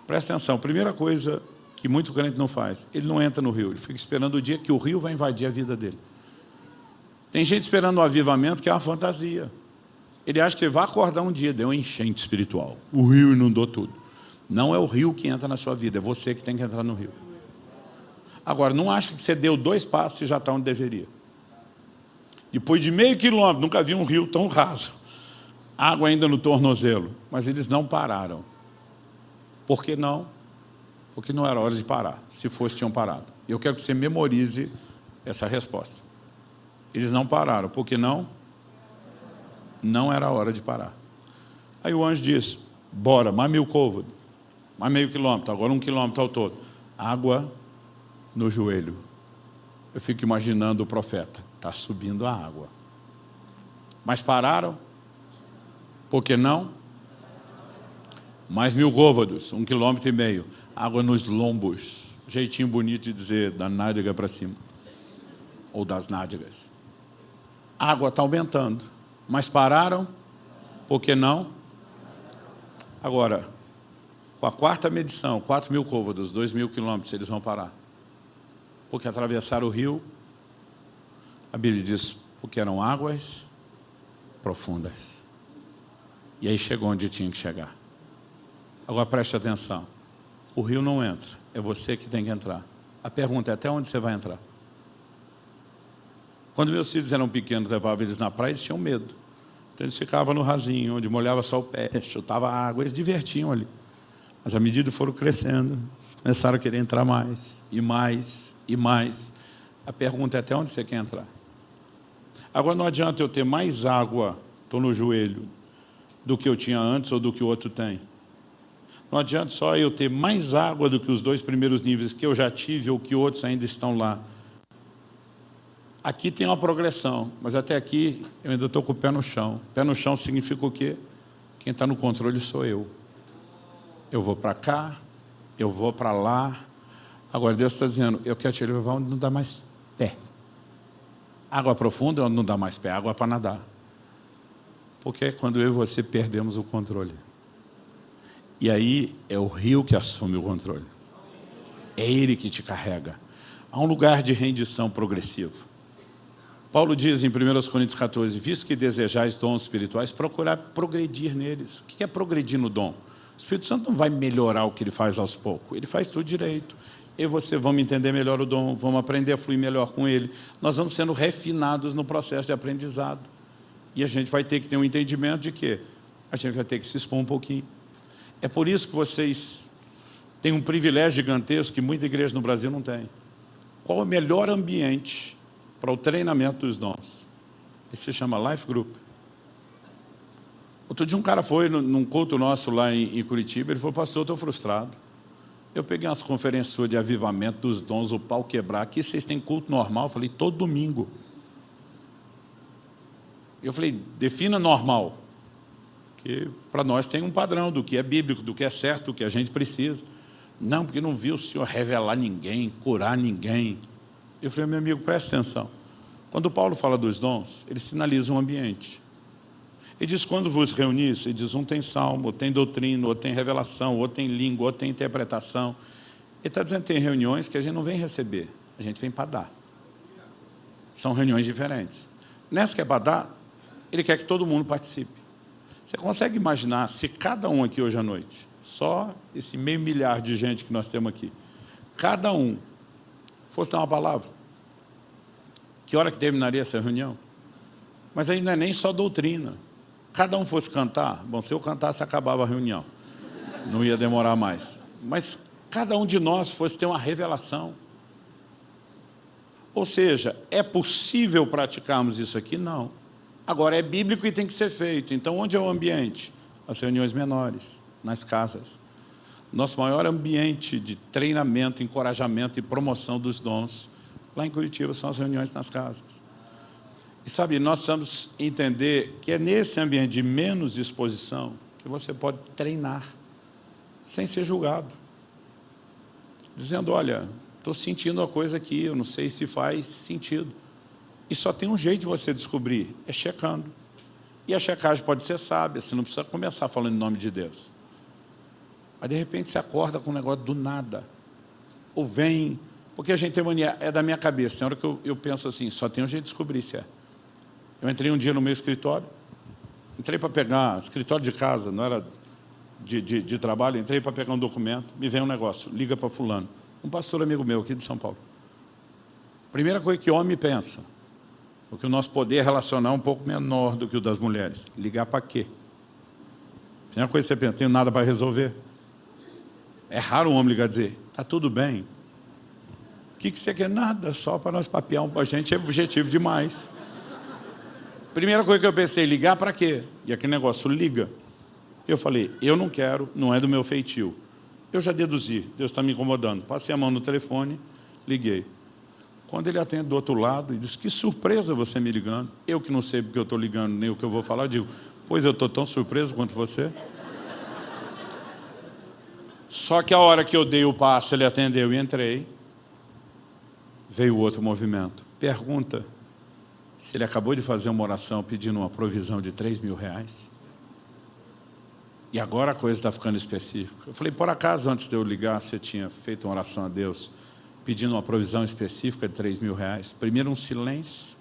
Presta atenção, primeira coisa que muito crente não faz, ele não entra no rio, ele fica esperando o dia que o rio vai invadir a vida dele. Tem gente esperando um avivamento que é uma fantasia. Ele acha que ele vai acordar um dia, deu uma enchente espiritual. O rio inundou tudo. Não é o rio que entra na sua vida, é você que tem que entrar no rio. Agora, não acha que você deu 2 passos e já está onde deveria. Depois de meio quilômetro, nunca vi um rio tão raso. Água ainda no tornozelo. Mas eles não pararam. Por que não? Porque não era hora de parar. Se fosse, tinham parado. Eu quero que você memorize essa resposta. Eles não pararam. Por que não? Não era hora de parar. Aí o anjo disse, bora, mais 1000 côvados, mais meio quilômetro, agora 1 quilômetro ao todo. Água no joelho. Eu fico imaginando o profeta. Está subindo a água. Mas pararam? Por que não? Mais 1000 côvados, 1,5 quilômetro. Água nos lombos. Jeitinho bonito de dizer, da nádega para cima. Ou das nádegas. A água está aumentando. Mas pararam? Por que não? Agora, com a 4ª medição, 4.000 côvados, 2.000 quilômetros, eles vão parar. Porque atravessaram o rio. A Bíblia diz, porque eram águas profundas. E aí chegou onde tinha que chegar. Agora preste atenção. O rio não entra, é você que tem que entrar. A pergunta é, até onde você vai entrar? Quando meus filhos eram pequenos, levava eles na praia, eles tinham medo. Então eles ficavam no rasinho, onde molhava só o pé, chutava a água, eles divertiam ali. Mas à medida que foram crescendo, começaram a querer entrar mais, e mais, e mais. A pergunta é, até onde você quer entrar? Agora não adianta eu ter mais água, estou no joelho, do que eu tinha antes ou do que o outro tem. Não adianta só eu ter mais água do que os 2 primeiros níveis que eu já tive ou que outros ainda estão lá. Aqui tem uma progressão, mas até aqui eu ainda estou com o pé no chão. Pé no chão significa o quê? Quem está no controle sou eu. Eu vou para cá, eu vou para lá. Agora Deus está dizendo, eu quero te levar onde não dá mais pé. Água profunda é onde não dá mais pé, água para nadar. Porque é quando eu e você perdemos o controle. E aí é o rio que assume o controle. É ele que te carrega. Há um lugar de rendição progressivo. Paulo diz em 1 Coríntios 14, visto que desejais dons espirituais, procurar progredir neles. O que é progredir no dom? O Espírito Santo não vai melhorar o que ele faz aos poucos. Ele faz tudo direito. Eu e você vamos entender melhor o dom, vamos aprender a fluir melhor com ele. Nós vamos sendo refinados no processo de aprendizado. E a gente vai ter que ter um entendimento de que a gente vai ter que se expor um pouquinho. É por isso que vocês têm um privilégio gigantesco que muita igreja no Brasil não tem. Qual é o melhor ambiente para o treinamento dos dons? Isso se chama Life Group. Outro dia um cara foi num culto nosso lá em Curitiba, ele falou, pastor, eu estou frustrado. Eu peguei umas conferências suas de avivamento dos dons, o pau quebrar. Aqui vocês têm culto normal? Eu falei, todo domingo. Eu falei, defina normal. Porque para nós tem um padrão do que é bíblico, do que é certo, do que a gente precisa. Não, porque não viu o Senhor revelar ninguém, curar ninguém. Eu falei, meu amigo, presta atenção. Quando Paulo fala dos dons, ele sinaliza um ambiente. Ele diz, quando vos reunis, ele diz, um tem salmo, outro tem doutrina, outro tem revelação, outro tem língua, outro tem interpretação. Ele está dizendo que tem reuniões que a gente não vem receber, a gente vem para dar. São reuniões diferentes. Nessa que é para dar, ele quer que todo mundo participe. Você consegue imaginar se cada um aqui hoje à noite, só esse 500 mil de gente que nós temos aqui, cada um fosse dar uma palavra? Que hora que terminaria essa reunião? Mas aí não é nem só doutrina. Cada um fosse cantar, bom, se eu cantasse acabava a reunião. Não ia demorar mais. Mas cada um de nós fosse ter uma revelação. Ou seja, é possível praticarmos isso aqui? Não. Agora, é bíblico e tem que ser feito. Então, onde é o ambiente? As reuniões menores, nas casas. Nosso maior ambiente de treinamento, encorajamento e promoção dos dons, lá em Curitiba, são as reuniões nas casas. E sabe, nós precisamos entender que é nesse ambiente de menos exposição que você pode treinar, sem ser julgado. Dizendo, olha, estou sentindo uma coisa aqui, eu não sei se faz sentido. E só tem um jeito de você descobrir, é checando. E a checagem pode ser sábia, você não precisa começar falando em nome de Deus. Mas de repente você acorda com um negócio do nada. Ou vem, porque a gente tem mania, é da minha cabeça. Tem hora que eu penso assim, só tem um jeito de descobrir se é. Eu entrei um dia no meu escritório, entrei para pegar, escritório de casa, não era de trabalho, entrei para pegar um documento, me vem um negócio, liga para fulano. Um pastor amigo meu aqui de São Paulo. Primeira coisa que homem pensa, porque o nosso poder relacional é um pouco menor do que o das mulheres. Ligar para quê? Primeira coisa que você pensa, tenho nada para resolver. É raro um homem ligar e dizer, está tudo bem. O que você quer? Nada, só para nós papear para a gente é objetivo demais. Primeira coisa que eu pensei, ligar para quê? E aquele negócio, liga. Eu falei, eu não quero, não é do meu feitio. Eu já deduzi, Deus está me incomodando. Passei a mão no telefone, liguei. Quando ele atende do outro lado, ele diz, que surpresa você me ligando. Eu que não sei porque eu estou ligando, nem o que eu vou falar, digo, pois eu estou tão surpreso quanto você. Só que a hora que eu dei o passo, ele atendeu e entrei. Veio outro movimento. Pergunta se ele acabou de fazer uma oração pedindo uma provisão de R$3.000. E agora a coisa está ficando específica. Eu falei, por acaso, antes de eu ligar, você tinha feito uma oração a Deus pedindo uma provisão específica de R$3.000? Primeiro um silêncio.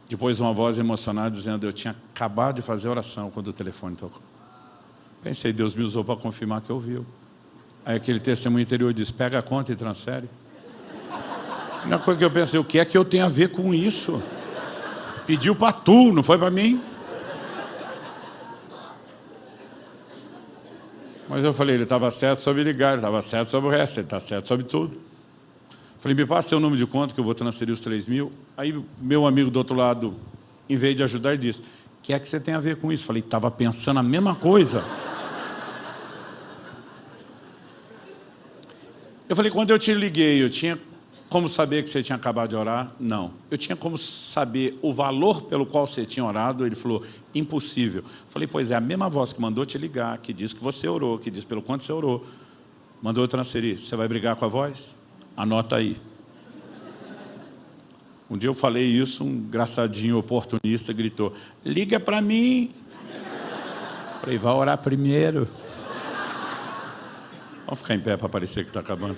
Depois uma voz emocionada dizendo, eu tinha acabado de fazer a oração quando o telefone tocou. Pensei, Deus me usou para confirmar que ouviu. Aí aquele testemunho interior diz, pega a conta e transfere. Na coisa que eu pensei, o que é que eu tenho a ver com isso? Pediu para tu, não foi para mim? Mas eu falei, ele estava certo sobre ligar, ele estava certo sobre o resto, ele está certo sobre tudo. Falei, me passa seu número de conta que eu vou transferir os 3.000. Aí meu amigo do outro lado, em vez de ajudar, ele disse, o que é que você tem a ver com isso? Falei, estava pensando a mesma coisa. Eu falei, quando eu te liguei, eu tinha como saber que você tinha acabado de orar? Não. Eu tinha como saber o valor pelo qual você tinha orado? Ele falou, impossível. Falei, pois é, a mesma voz que mandou te ligar, que diz que você orou, que diz pelo quanto você orou, mandou eu transferir. Você vai brigar com a voz? Anota aí. Um dia eu falei isso, um engraçadinho oportunista gritou, liga para mim. Falei, vai orar primeiro. Vamos ficar em pé para parecer que está acabando.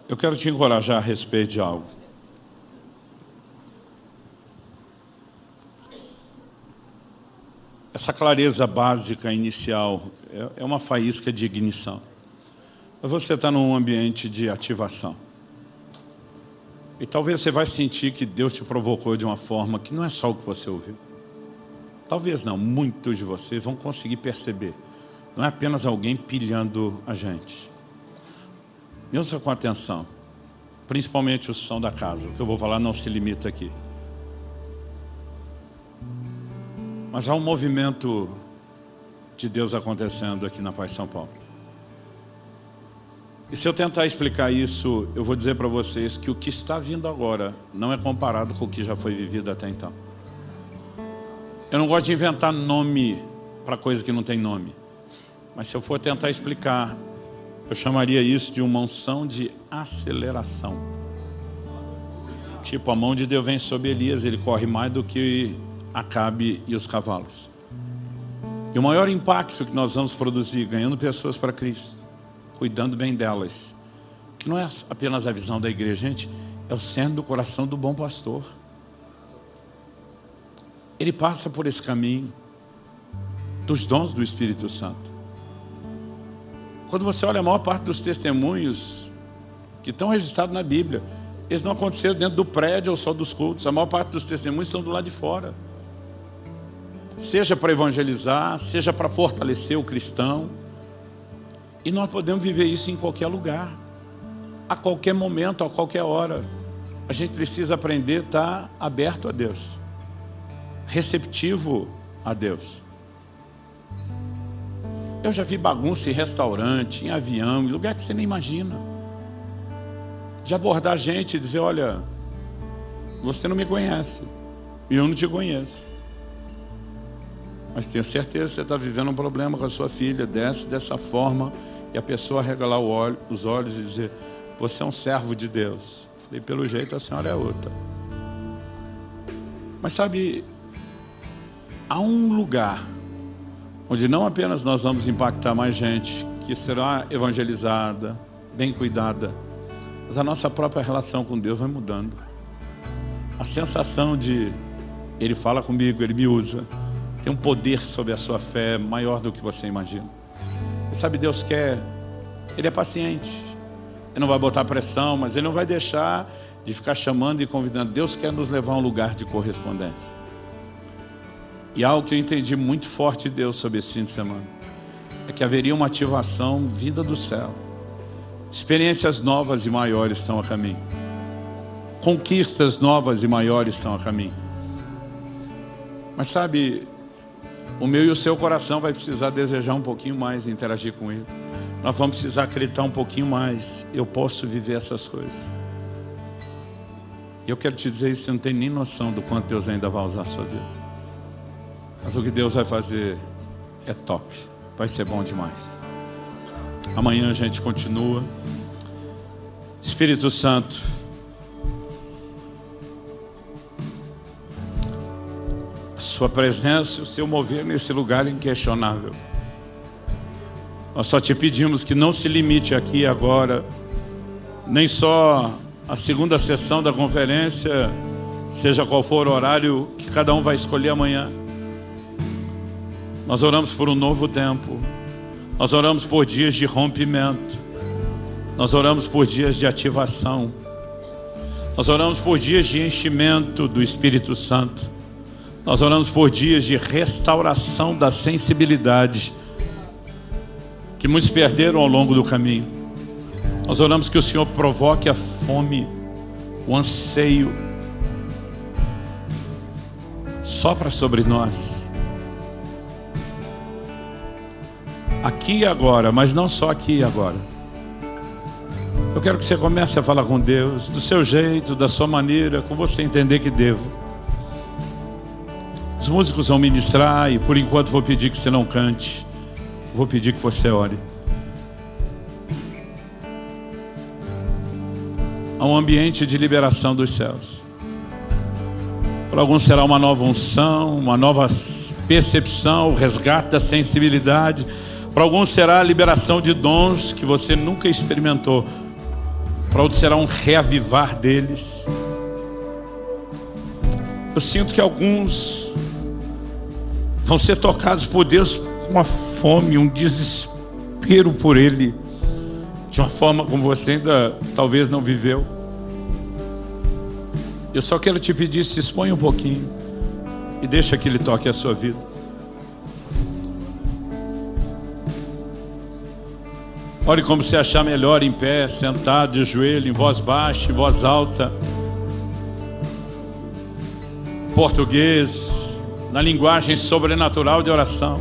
Eu quero te encorajar a respeito de algo. Essa clareza básica inicial é uma faísca de ignição. Mas você está num ambiente de ativação. E talvez você vai sentir que Deus te provocou de uma forma que não é só o que você ouviu. Talvez não, muitos de vocês vão conseguir perceber. Não é apenas alguém pilhando a gente. Me ouça com atenção, principalmente o som da casa. O que eu vou falar não se limita aqui. Mas há um movimento de Deus acontecendo aqui na Paz São Paulo. E se eu tentar explicar isso, eu vou dizer para vocês que o que está vindo agora não é comparado com o que já foi vivido até então. Eu não gosto de inventar nome para coisa que não tem nome. Mas se eu for tentar explicar, eu chamaria isso de uma unção de aceleração. Tipo, a mão de Deus vem sobre Elias, ele corre mais do que Acabe e os cavalos. E o maior impacto que nós vamos produzir, ganhando pessoas para Cristo, cuidando bem delas, que não é apenas a visão da igreja, gente, é o centro do coração do bom pastor. Ele passa por esse caminho dos dons do Espírito Santo. Quando você olha a maior parte dos testemunhos que estão registrados na Bíblia, eles não aconteceram dentro do prédio ou só dos cultos. A maior parte dos testemunhos estão do lado de fora. Seja para evangelizar, seja para fortalecer o cristão. E nós podemos viver isso em qualquer lugar, a qualquer momento, a qualquer hora. A gente precisa aprender a estar aberto a Deus, receptivo a Deus. Eu já vi bagunça em restaurante, em avião, em lugar que você nem imagina. De abordar a gente e dizer, olha, você não me conhece, e eu não te conheço. Mas tenho certeza que você está vivendo um problema com a sua filha, desce dessa forma, e a pessoa arregalar os olhos e dizer, você é um servo de Deus. Eu falei, pelo jeito a senhora é outra. Mas sabe, há um lugar onde não apenas nós vamos impactar mais gente, que será evangelizada, bem cuidada, mas a nossa própria relação com Deus vai mudando. A sensação de, Ele fala comigo, Ele me usa, tem um poder sobre a sua fé maior do que você imagina. E sabe, Deus quer, Ele é paciente, Ele não vai botar pressão, mas Ele não vai deixar de ficar chamando e convidando. Deus quer nos levar a um lugar de correspondência. E algo que eu entendi muito forte de Deus sobre esse fim de semana é que haveria uma ativação vinda do céu. Experiências novas e maiores estão a caminho. Conquistas novas e maiores estão a caminho. Mas sabe, o meu e o seu coração vai precisar desejar um pouquinho mais e interagir com Ele. Nós vamos precisar acreditar um pouquinho mais. Eu posso viver essas coisas. E eu quero te dizer isso, você não tem nem noção do quanto Deus ainda vai usar a sua vida. Mas o que Deus vai fazer é top. Vai ser bom demais. Amanhã a gente continua. Espírito Santo, a sua presença, o seu mover nesse lugar inquestionável. Nós só te pedimos que não se limite aqui e agora, nem só a segunda sessão da conferência, seja qual for o horário que cada um vai escolher amanhã. Nós oramos por um novo tempo. Nós oramos por dias de rompimento. Nós oramos por dias de ativação. Nós oramos por dias de enchimento do Espírito Santo. Nós oramos por dias de restauração da sensibilidade que muitos perderam ao longo do caminho. Nós oramos que o Senhor provoque a fome, o anseio, sopra sobre nós. Aqui e agora, mas não só aqui e agora. Eu quero que você comece a falar com Deus, do seu jeito, da sua maneira, como você entender que devo. Os músicos vão ministrar e por enquanto vou pedir que você não cante. Vou pedir que você ore. Há um ambiente de liberação dos céus. Para alguns será uma nova unção, uma nova percepção, o resgate da sensibilidade. Para alguns será a liberação de dons que você nunca experimentou. Para outros será um reavivar deles. Eu sinto que alguns vão ser tocados por Deus com uma fome, um desespero por Ele, de uma forma como você ainda talvez não viveu. Eu só quero te pedir, se expõe um pouquinho e deixa que Ele toque a sua vida. Ore como você achar melhor, em pé, sentado, de joelho, em voz baixa, em voz alta. Português, na linguagem sobrenatural de oração.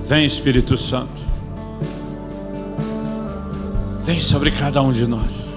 Vem, Espírito Santo. Vem sobre cada um de nós.